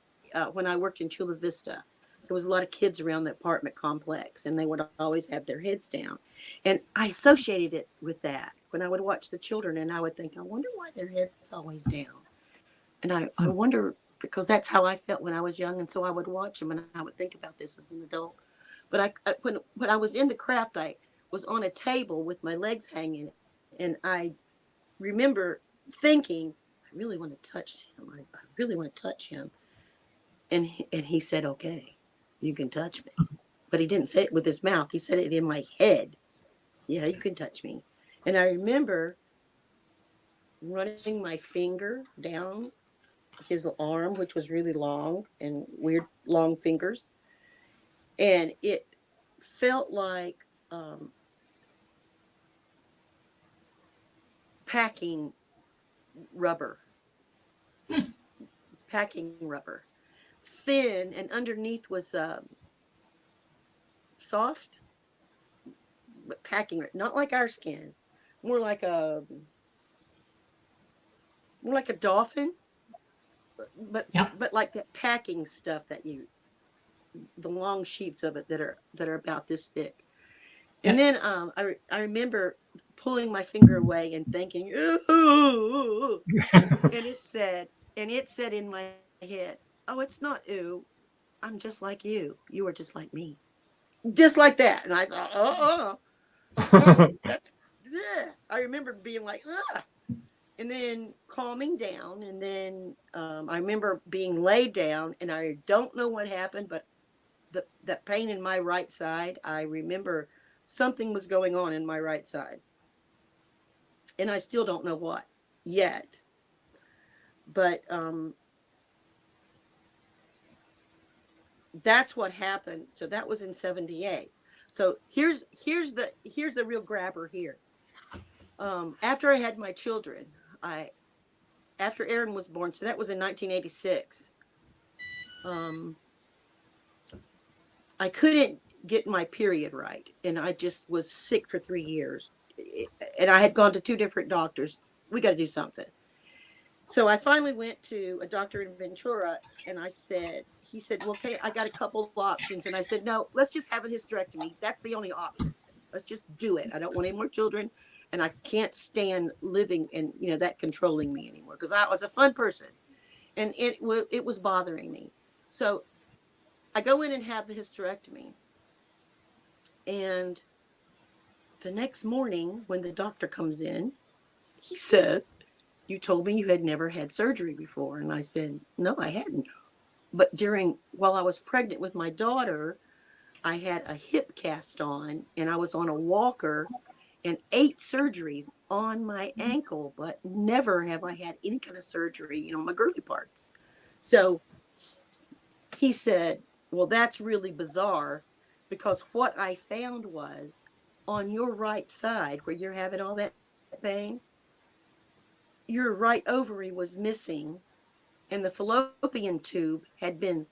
when I worked in Chula Vista, there was a lot of kids around the apartment complex, and they would always have their heads down. And I associated it with that when I would watch the children, and I would think, I wonder why their head's always down. And I wonder, because that's how I felt when I was young, and so I would watch them, and I would think about this as an adult. But when I was in the craft, I was on a table with my legs hanging, and I remember thinking, I really want to touch him. I really want to touch him. And he said, okay, you can touch me. But he didn't say it with his mouth. He said it in my head. Yeah, you can touch me. And I remember running my finger down his arm, which was really long and weird long fingers. And it felt like packing rubber, thin, and underneath was soft, but packing, not like our skin, more like a dolphin, but Yep. like that packing stuff that the long sheets of it that are about this thick. And Yep. then I remember pulling my finger away and thinking, ooh, and it said in my head, oh, it's not ooh, I'm just like you. You are just like me. Just like that. And I thought, that's, ugh. I remember being like, ugh. And then calming down. And then I remember being laid down, and I don't know what happened, but that pain in my right side, I remember something was going on in my right side. And I still don't know what yet. But that's what happened. So that was in 78. So here's the real grabber here. After I had my children, after Aaron was born, so that was in 1986. I couldn't get my period right, and I just was sick for 3 years, and I had gone to 2 different doctors. We got to do something. So I finally went to a doctor in Ventura, and he said, well, okay, I got a couple of options. And I said, no, let's just have a hysterectomy. That's the only option. Let's just do it. I don't want any more children, and I can't stand living and, that controlling me anymore, because I was a fun person, and it was bothering me. So I go in and have the hysterectomy, and the next morning when the doctor comes in, he says, you told me you had never had surgery before. And I said, no, I hadn't. But while I was pregnant with my daughter, I had a hip cast on, and I was on a walker, and 8 surgeries on my ankle, but never have I had any kind of surgery, my girly parts. So he said, well, that's really bizarre, because what I found was on your right side where you're having all that pain, your right ovary was missing, and the fallopian tube had been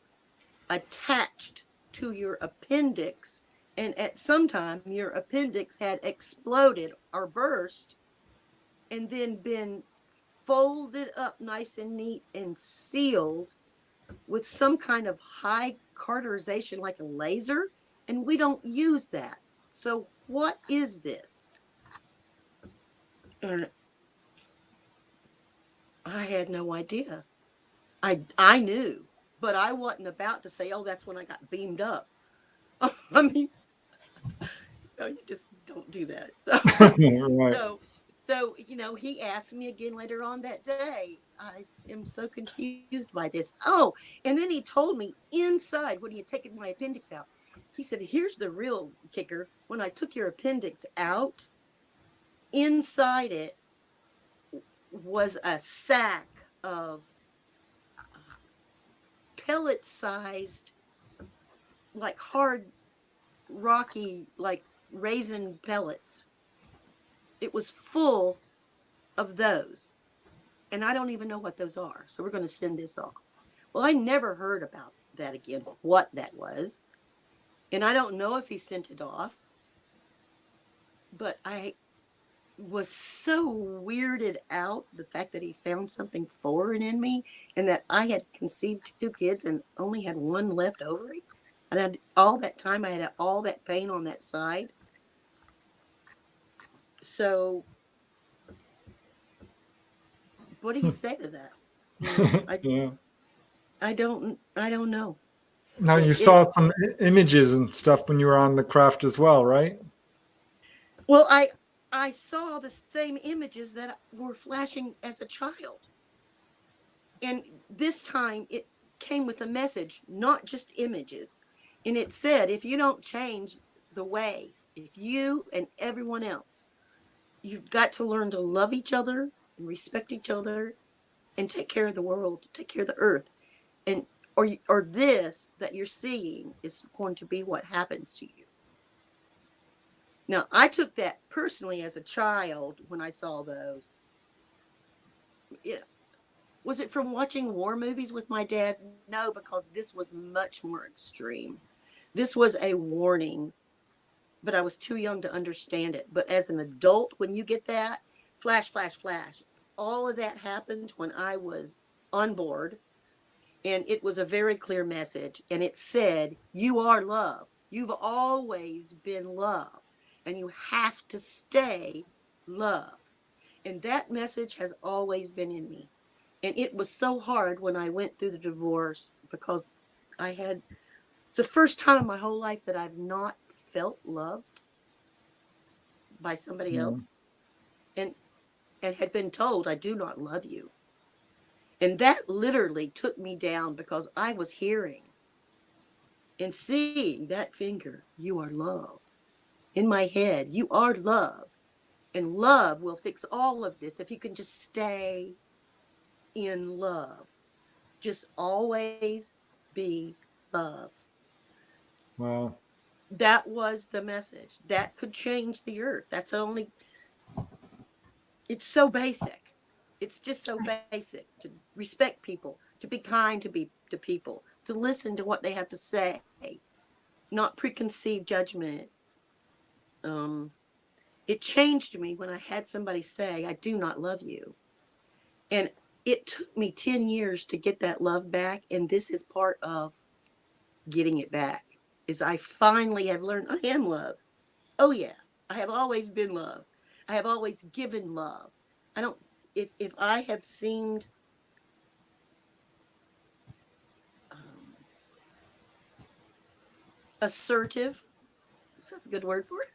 attached to your appendix. And at some time, your appendix had exploded or burst, and then been folded up nice and neat and sealed with some kind of high cauterization, like a laser. And we don't use that. So what is this? And I had no idea. I knew, but I wasn't about to say, oh, that's when I got beamed up. I mean, you just don't do that. So, Right. so he asked me again later on that day. I am so confused by this. Oh, and then he told me inside, when he had taken my appendix out, he said, here's the real kicker. When I took your appendix out, inside it was a sack of pellet-sized, like hard, rocky, like raisin pellets. It was full of those. And I don't even know what those are. So we're going to send this off. Well, I never heard about that again, what that was. And I don't know if he sent it off. But I was so weirded out, the fact that he found something foreign in me, and that I had conceived 2 kids and only had 1 left ovary. And I had all that time, I had all that pain on that side. So what do you say to that? Yeah. I don't know. Now you saw some images and stuff when you were on the craft as well, right? Well, I saw the same images that were flashing as a child. And this time it came with a message, not just images. And it said, if you don't change the ways, if you and everyone else, you've got to learn to love each other and respect each other and take care of the world, take care of the earth. And or this that you're seeing is going to be what happens to you. Now, I took that personally as a child when I saw those. You know, was it from watching war movies with my dad? No, because this was much more extreme. This was a warning, but I was too young to understand it. But as an adult, when you get that, flash, flash, flash, all of that happened when I was on board. And it was a very clear message. And it said, you are love. You've always been love. And you have to stay love. And that message has always been in me. And it was so hard when I went through the divorce because it's the first time in my whole life that I've not felt loved by somebody else and had been told, I do not love you. And that literally took me down because I was hearing and seeing that finger, you are love. In my head, you are love. And love will fix all of this if you can just stay in love. Just always be love. Wow. That was the message. That could change the earth. It's so basic. It's just so basic to respect people, to be kind to people, to listen to what they have to say, not preconceived judgment. It changed me when I had somebody say, I do not love you. And it took me 10 years to get that love back. And this is part of getting it back, is I finally have learned I am love. Oh yeah, I have always been love. I have always given love. If I have seemed assertive, is that a good word for it?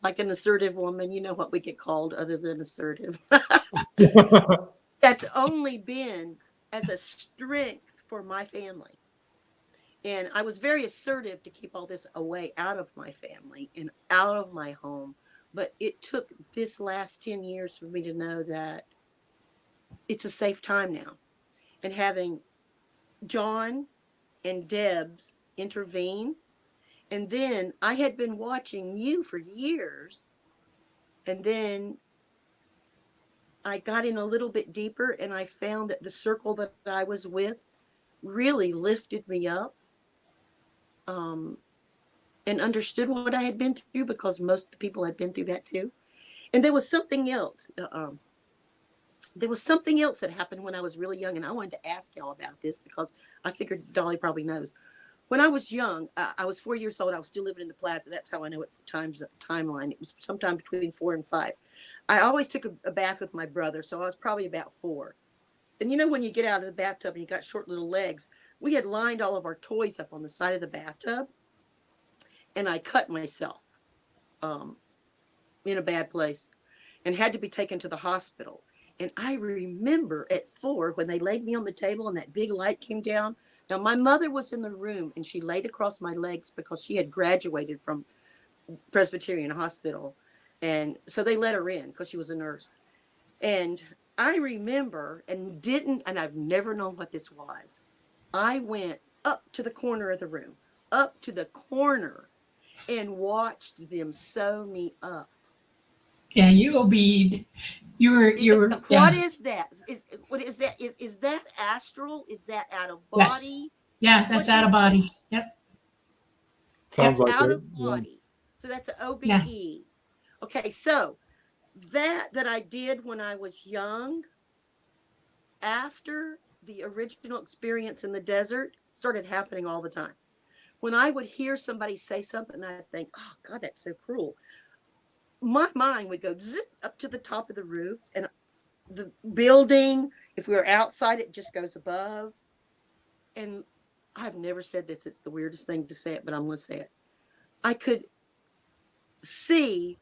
Like an assertive woman, you know what we get called other than assertive. That's only been as a strength for my family. And I was very assertive to keep all this away out of my family and out of my home. But it took this last 10 years for me to know that it's a safe time now. And having John and Debz intervene. And then I had been watching you for years. And then I got in a little bit deeper and I found that the circle that I was with really lifted me up. And understood what I had been through because most of the people had been through that too. And there was something else. There was something else that happened when I was really young, and I wanted to ask y'all about this because I figured Dolly probably knows. When I was young, I was 4 years old. I was still living in the plaza. That's how I know it's the timeline. It was sometime between 4 and 5. I always took a bath with my brother, so I was probably about 4. And you know when you get out of the bathtub and you got short little legs, we had lined all of our toys up on the side of the bathtub. And I cut myself in a bad place and had to be taken to the hospital. And I remember at 4 when they laid me on the table and that big light came down. Now, my mother was in the room and she laid across my legs because she had graduated from Presbyterian Hospital. And so they let her in because she was a nurse. And I remember and I've never known what this was. I went up to the corner of the room, up to the corner, and watched them sew me up. Yeah, you will be. You're. What is that? Is that astral? Is that out of body? Yes. Yeah, that's out of body. Yep. Sounds like out it. of body. So that's an OBE. Yeah. Okay, so that I did when I was young, after the original experience in the desert, started happening all the time. When I would hear somebody say something, I'd think, oh, God, that's so cruel. My mind would go zip up to the top of the roof, and the building, if we were outside, it just goes above. And I've never said this. It's the weirdest thing to say it, but I'm going to say it. I could see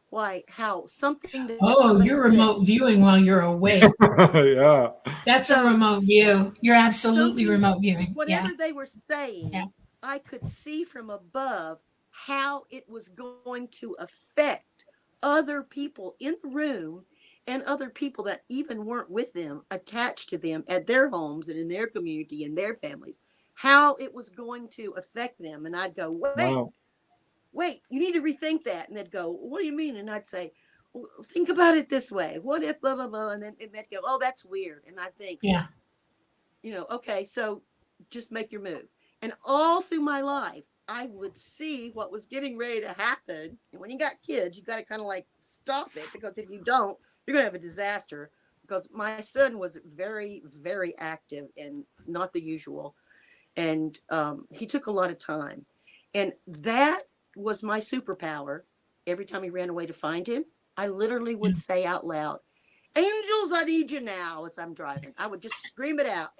how something that you're remote viewing while you're awake. Yeah. That's a remote view. You're absolutely remote viewing. Whatever they were saying, I could see from above how it was going to affect other people in the room and other people that even weren't with them, attached to them at their homes and in their community and their families, how it was going to affect them. And I'd go, Wow. wait, you need to rethink that. And they'd go, what do you mean? And I'd say, well, think about it this way. What if blah, blah, blah. And then they'd go, oh, that's weird. And I think, Yeah. Okay, so just make your move. And all through my life, I would see what was getting ready to happen. And when you got kids, you got to kind of like stop it, because if you don't, you're going to have a disaster. Because my son was very, very active and not the usual. And he took a lot of time. And that was my superpower. Every time he ran away to find him, I literally would say out loud, angels, I need you now, as I'm driving. I would just scream it out.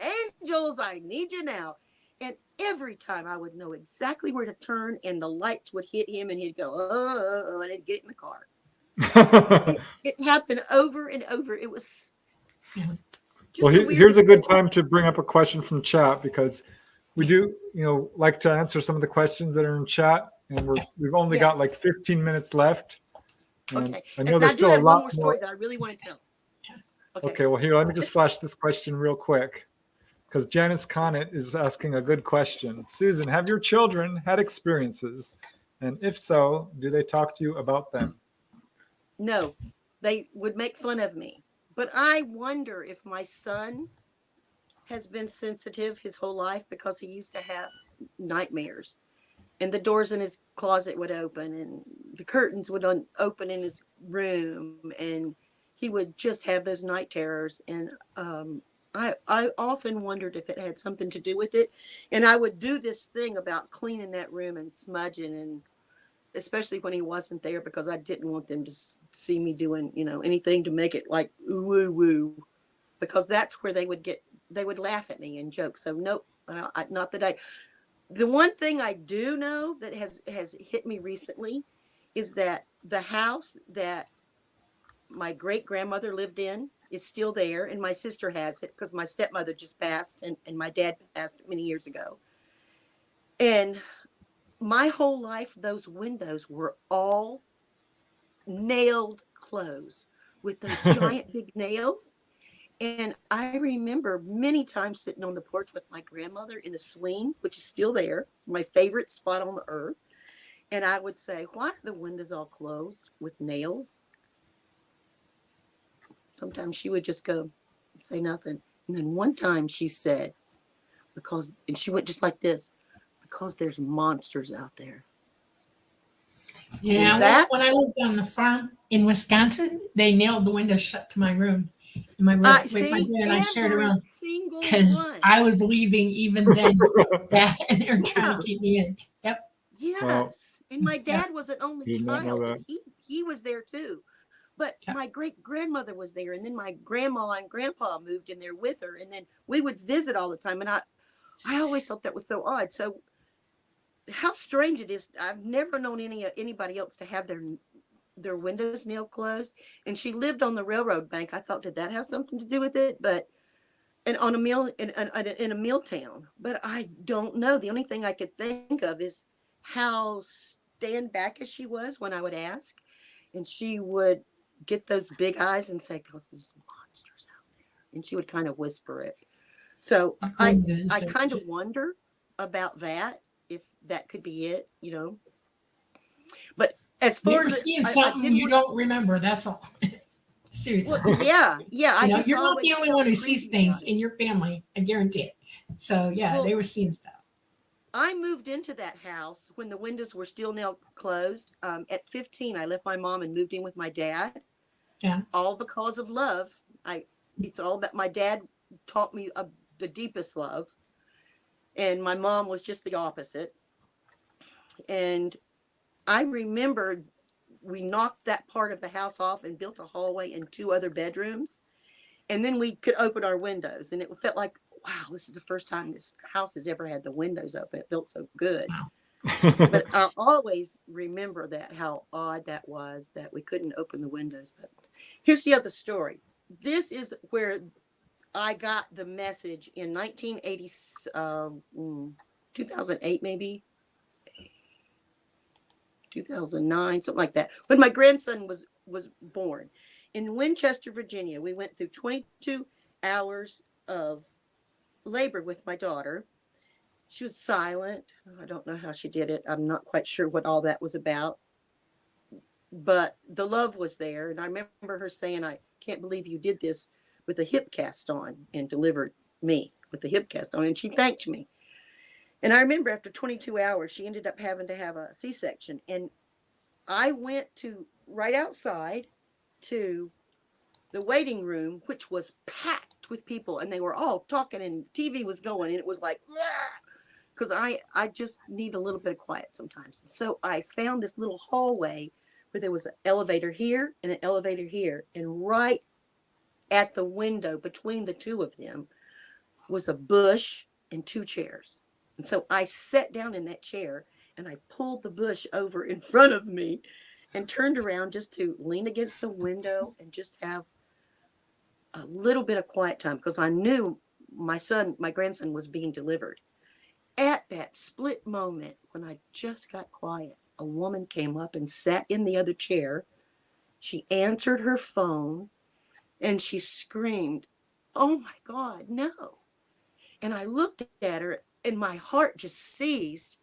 Angels, I need you now. And every time I would know exactly where to turn, and the lights would hit him and he'd go, oh, and he'd get in the car. It happened over and over. It was just Well, the here's a weirdest good thing. time to bring up a question from chat, because we do, like to answer some of the questions that are in chat, and we've only got like 15 minutes left. And Okay. I know And there's I do still a have one lot more story that I really want to tell. Okay, well, here, let me just flash this question real quick, because Janice Conant is asking a good question. Susan, have your children had experiences? And if so, do they talk to you about them? No, they would make fun of me. But I wonder if my son has been sensitive his whole life, because he used to have nightmares. And the doors in his closet would open, and the curtains would open in his room, and he would just have those night terrors. And I often wondered if it had something to do with it. And I would do this thing about cleaning that room and smudging, and especially when he wasn't there, because I didn't want them to see me doing, anything to make it like woo woo, because that's where they would laugh at me and joke. So nope, not that I. The one thing I do know that has hit me recently is that the house that my great grandmother lived in is still there, and my sister has it, because my stepmother just passed, and my dad passed many years ago. And my whole life, those windows were all nailed closed with those giant big nails. And I remember many times sitting on the porch with my grandmother in the swing, which is still there. It's my favorite spot on the earth. And I would say, why are the windows all closed with nails? Sometimes she would just go, say nothing. And then one time she said, and she went just like this, because there's monsters out there. Yeah, when I lived on the farm in Wisconsin, they nailed the windows shut to my room. And my dad and I shared around, because I was leaving even then, and they were trying to keep me in. Yep. Yes. Wow. And my dad was an only child, and he was there too. But my great grandmother was there, and then my grandma and grandpa moved in there with her, and then we would visit all the time. And I always thought that was so odd. So how strange it is. I've never known anybody else to have their windows nailed closed. And she lived on the railroad bank. I thought, did that have something to do with it? And on a mill in a mill town. But I don't know. The only thing I could think of is how stand back as she was when I would ask, and she would get those big eyes and say, "There's monsters out there," and she would kind of whisper it. So I kind of wonder about that, if that could be it, But as far as seeing something you don't remember, that's all. Seriously. Well, yeah. You're not the only one who sees things in your family. I guarantee it. So they were seeing stuff. I moved into that house when the windows were still nailed closed. At 15, I left my mom and moved in with my dad. Yeah. All because of love. It's all about, my dad taught me the deepest love, and my mom was just the opposite. And I remember we knocked that part of the house off and built a hallway and 2 other bedrooms. And then we could open our windows, and it felt like, wow, this is the first time this house has ever had the windows open. It felt so good. Wow. But I'll always remember how odd that was, that we couldn't open the windows. But here's the other story. This is where I got the message in 1980, 2008 maybe, 2009, something like that, when my grandson was born. in Winchester, Virginia. We went through 22 hours of labor with my daughter. She was silent. I don't know how she did it. I'm not quite sure what all that was about. But the love was there. And I remember her saying, I can't believe you did this with a hip cast on, and delivered me with the hip cast on. And she thanked me. And I remember after 22 hours, she ended up having to have a C-section. And I went to right outside to the waiting room, which was packed with people. And they were all talking, and TV was going. And it was like, because I just need a little bit of quiet sometimes. So I found this little hallway where there was an elevator here and an elevator here. And right at the window between the two of them was a bush and 2 chairs. And so I sat down in that chair, and I pulled the bush over in front of me and turned around just to lean against the window and just have a little bit of quiet time, because I knew my grandson was being delivered. At that split moment when I just got quiet, a woman came up and sat in the other chair. She answered her phone and she screamed, "Oh my God, no." And I looked at her and my heart just seized,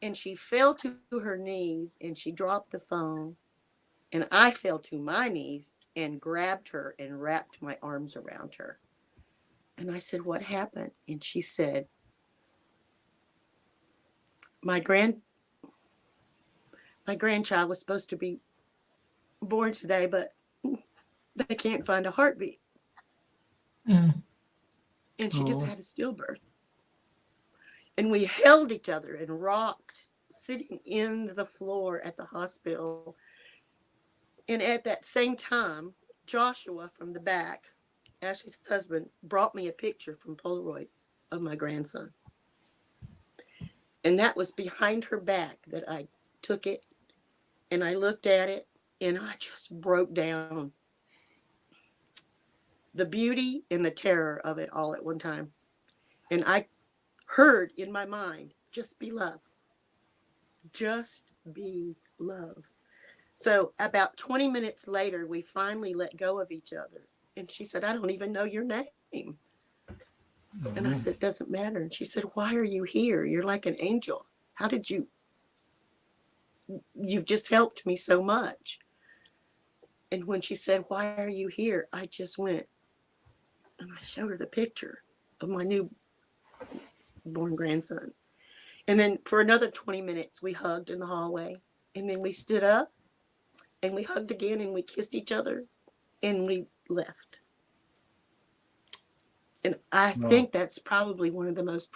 and she fell to her knees and she dropped the phone, and I fell to my knees and grabbed her and wrapped my arms around her. And I said, "What happened?" And she said, my grandchild was supposed to be born today, but they can't find a heartbeat. And she just had a stillbirth. And we held each other and rocked, sitting in the floor at the hospital. And at that same time, Joshua from the back, Ashley's husband, brought me a picture from Polaroid of my grandson. And that was behind her back that I took it, and I looked at it, and I just broke down. The beauty and the terror of it all at one time. And I heard in my mind, just be love. Just be love. So about 20 minutes later, we finally let go of each other. And she said, "I don't even know your name." And I said, "It doesn't matter." And she said, "Why are you here? You're like an angel. How did you've just helped me so much." And when she said, "Why are you here?" I just went, and I showed her the picture of my newborn grandson. And then for another 20 minutes, we hugged in the hallway. And then we stood up and we hugged again, and we kissed each other, and we left. And I think that's probably one of the most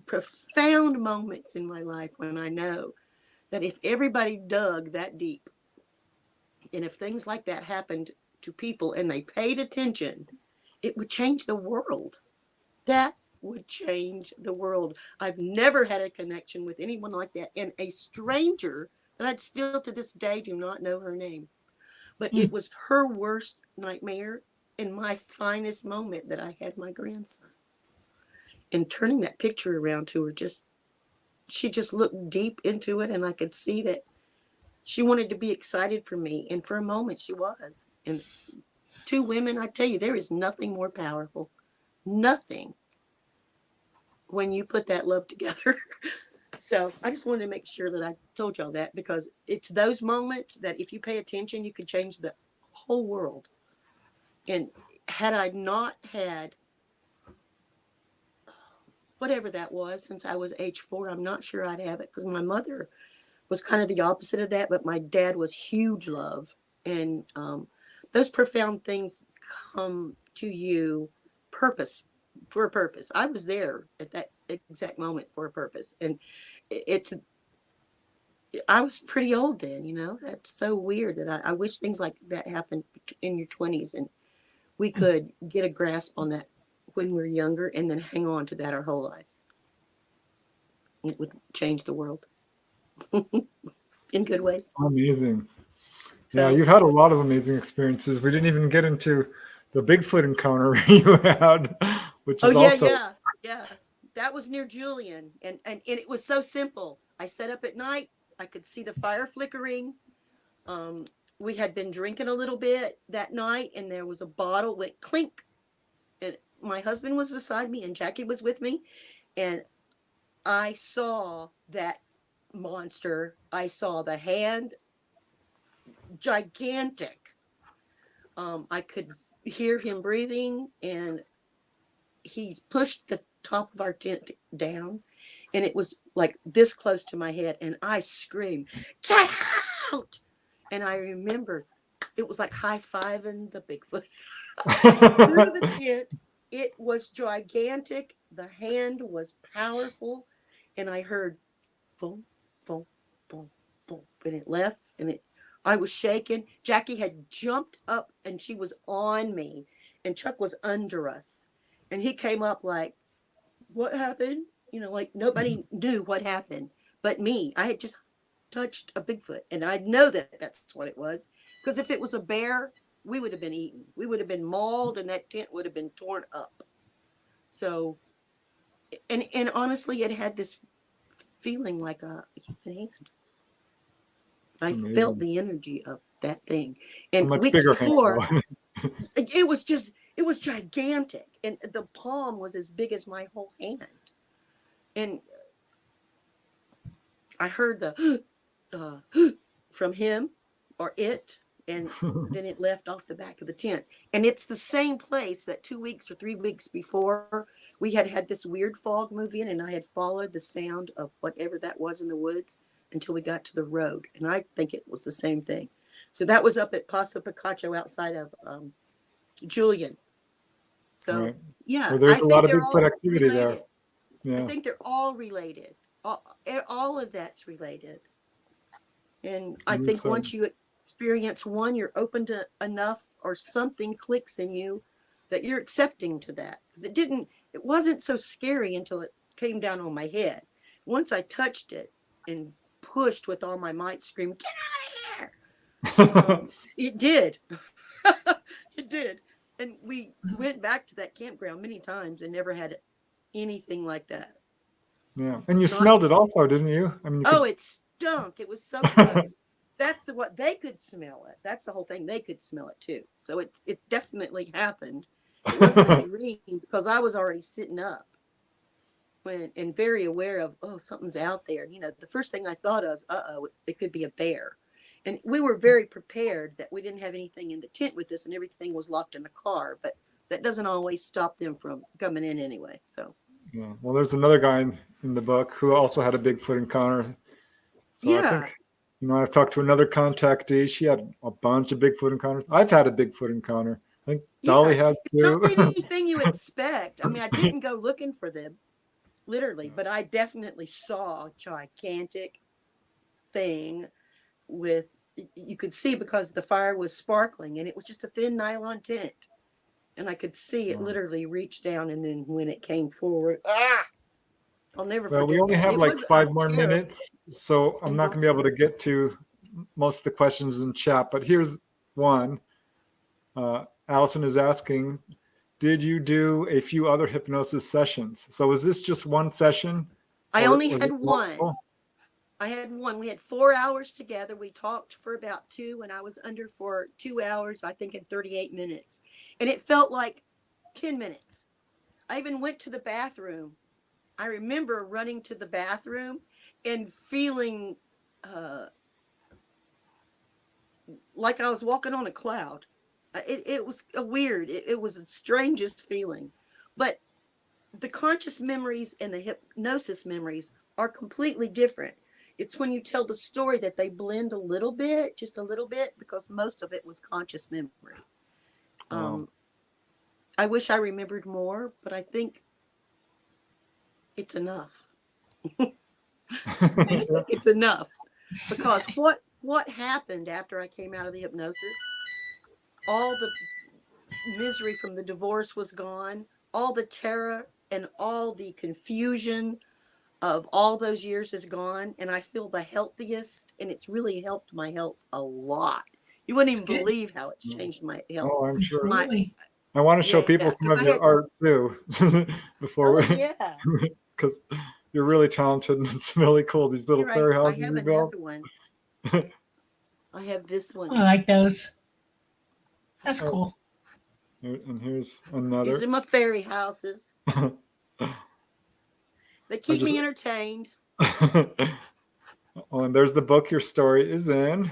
profound moments in my life, when I know that if everybody dug that deep, and if things like that happened to people and they paid attention, it would change the world. That would change the world. I've never had a connection with anyone like that. And a stranger that I'd still to this day do not know her name. But it was her worst nightmare and my finest moment that I had my grandson. And turning that picture around to her, she just looked deep into it, and I could see that she wanted to be excited for me. And for a moment she was. And 2 women, I tell you, there is nothing more powerful. Nothing. When you put that love together. So I just wanted to make sure that I told y'all that, because it's those moments that if you pay attention, you can change the whole world. And had I not had whatever that was since I was age 4, I'm not sure I'd have it, because my mother was kind of the opposite of that, but my dad was huge love. And those profound things come to you for a purpose. I was there at that exact moment for a purpose. And I was pretty old then, That's so weird that I wish things like that happened in your 20s, and we could get a grasp on that when we're younger and then hang on to that our whole lives. It would change the world in good ways. Amazing. So, yeah, you've had a lot of amazing experiences. We didn't even get into the Bigfoot encounter you had, which is also... Yeah. That was near Julian. And it was so simple. I sat up at night. I could see the fire flickering. we had been drinking a little bit that night, and there was a bottle went clink, and my husband was beside me and Jackie was with me, and I saw that monster. I saw the hand, gigantic. I could hear him breathing, and he pushed the top of our tent down, and it was like this close to my head, and I screamed, "Get out!" And I remember it was like high-fiving the Bigfoot through the tent. It was gigantic. The hand was powerful, and I heard boom, boom, boom, boom, and it left, and I was shaking. Jackie had jumped up, and she was on me, and Chuck was under us, and he came up like, "What happened?" Like nobody knew what happened but me. I had just touched a Bigfoot, and I know that that's what it was, because if it was a bear, we would have been eaten. We would have been mauled, and that tent would have been torn up. So, and honestly, it had this feeling like a human hand. I felt the energy of that thing. And weeks before, it was gigantic, and the palm was as big as my whole hand. And I heard the from him or it, and then it left off the back of the tent. And it's the same place that 2 weeks or 3 weeks before we had this weird fog move in, and I had followed the sound of whatever that was in the woods until we got to the road. And I think it was the same thing. So that was up at Paso Picacho outside of Julian. So, yeah. Well, there's a lot of Bigfoot activity there. Yeah. I think they're all related. All of that's related. And I think once you experience one, you're open to enough, or something clicks in you that you're accepting to that. Because it wasn't so scary until it came down on my head. Once I touched it and pushed with all my might, screamed, "Get out of here!" It did. It did. And we went back to that campground many times and never had anything like that. Yeah. And you smelled it also, didn't you? I mean, it stunk. It was so gross. That's what they could smell it. That's the whole thing. They could smell it too. So it definitely happened. It wasn't a dream, because I was already sitting up and very aware of, something's out there. The first thing I thought was, it could be a bear. And we were very prepared that we didn't have anything in the tent with us, and everything was locked in the car. But that doesn't always stop them from coming in anyway. So. Yeah. Well, there's another guy in the book who also had a Bigfoot encounter. So yeah. I think, I've talked to another contactee. She had a bunch of Bigfoot encounters. I've had a Bigfoot encounter. I think Dolly has too. Not anything you expect. I mean, I didn't go looking for them, literally, but I definitely saw a gigantic thing you could see, because the fire was sparkling, and it was just a thin nylon tent. And I could see it literally reach down, and then when it came forward, I'll never forget. Well, we only have like 5 more minutes, so I'm not going to be able to get to most of the questions in chat, but here's one. Allison is asking, did you do a few other hypnosis sessions? So is this just one session? I only had one. I had one. We had 4 hours together. We talked for about 2, and I was under for 2 hours, I think, and 38 minutes. And it felt like 10 minutes. I even went to the bathroom. I remember running to the bathroom and feeling like I was walking on a cloud. It was weird. It was the strangest feeling. But the conscious memories and the hypnosis memories are completely different. It's when you tell the story that they blend a little bit, just a little bit, because most of it was conscious memory. I wish I remembered more, but I think it's enough. I think it's enough, because what happened after I came out of the hypnosis, all the misery from the divorce was gone, all the terror and all the confusion of all those years is gone, and I feel the healthiest, and it's really helped my health a lot. You wouldn't even believe how it's changed my health. Oh, I'm sure. I want to show people some of your art too before because you're really talented, and it's really cool. These little fairy houses I have you built. another one. I have this I one. like those. That's Oh. cool. And here's These another. are my fairy houses. They keep me entertained. Oh, and there's the book your story is in.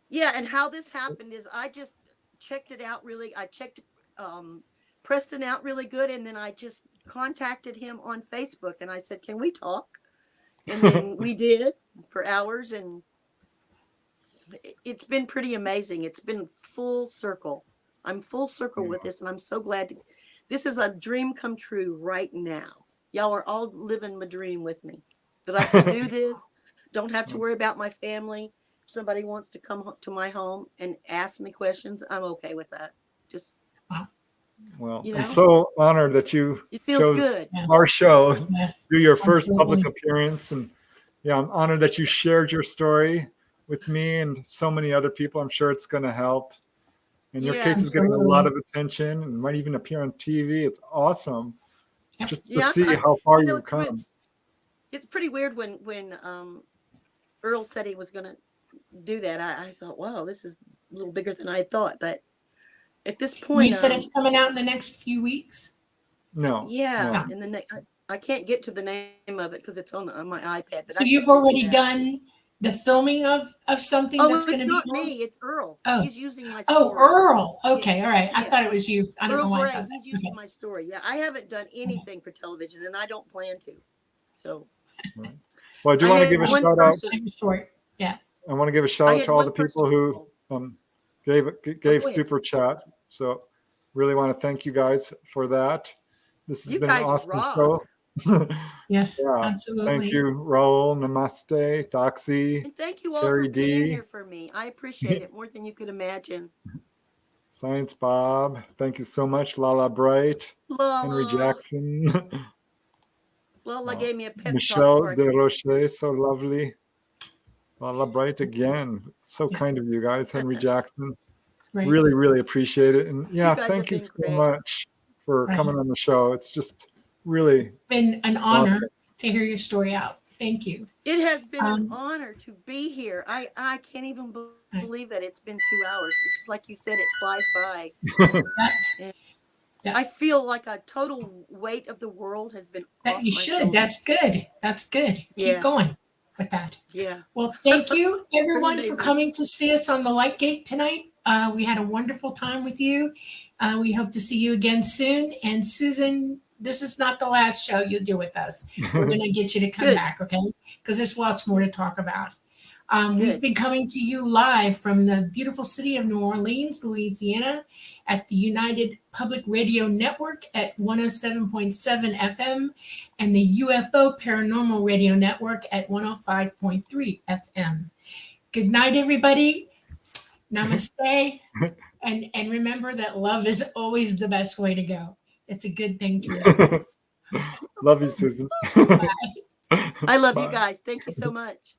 Yeah, and how this happened is I just checked it out really. I checked Preston out really good, and then I just contacted him on Facebook, and I said, "Can we talk?" And then we did for hours, and it's been pretty amazing. It's been full circle. I'm full circle with this, and I'm so glad. This is a dream come true right now. Y'all are all living my dream with me. That I can do this. Don't have to worry about my family. If somebody wants to come to my home and ask me questions, I'm okay with that. Just, Well, you know, I'm so honored that you it feels chose good. our show Yes. do your first Absolutely. public appearance. And yeah, I'm honored that you shared your story with me and so many other people. I'm sure it's going to help. And your Yeah. case is getting a Absolutely. lot of attention and might even appear on TV. It's awesome Yep. just to Yeah, see how far you know, you've come. It's pretty weird when Earl said he was going to do that. I thought, wow, this is a little bigger than I thought. But at this point, You said it's coming out in the next few weeks. No. yeah, no. in the next, I can't get to the name of it because it's on my iPad. But So I can you've send you already that. done the filming of something Oh, that's it's going to be not on? me. It's Earl. Oh. He's using my Oh, story. Earl. Okay, all right. I Yeah. thought it was you. I don't know Earl why I Gray. thought He's that. using Okay. my story. Yeah, I haven't done anything for television, and I don't plan to. So Well, I do I want to had give a one shout out. person. I'm short. Yeah. I want to give a I shout out had to all one the people person. who gave Go ahead. super chat. So really want to thank you guys for that. This has You been an guys awesome rock. show. Yes, Yeah. absolutely. Thank you, Raul, Namaste, Doxy, And thank you all Terry for being D, here for me. I appreciate it more than you could imagine. Science Bob. Thank you so much, Lala Bright, Henry Lala. Jackson, Lala gave me a pep talk Michelle before I De came. Roche, so lovely. Lala Bright again. So kind of you guys, Henry Jackson. Right. Really, really appreciate it. And yeah, You guys thank have you been so great. much for Right. coming on the show. It's just really It's been an honor awesome. to hear your story out. Thank you. It has been an Um, honor to be here. I can't even believe that it's been 2 hours. It's just like you said, it flies by. That, I feel like a total weight of the world has been that off you my should. shoulders. That's good. That's good. Yeah. Keep going with that. Yeah. Well, thank you everyone for amazing. coming to see us on the Light Gate tonight. We had a wonderful time with you. We hope to see you again soon. And Susan, this is not the last show you'll do with us. We're going to get you to come Good. back, okay? Because there's lots more to talk about. Good. We've been coming to you live from the beautiful city of New Orleans, Louisiana, at the United Public Radio Network at 107.7 FM and the UFO Paranormal Radio Network at 105.3 FM. Good night, everybody. Namaste. And remember that love is always the best way to go. It's a good thing to do. Love you, Susan. Bye. I love you Bye. guys. Thank you so much.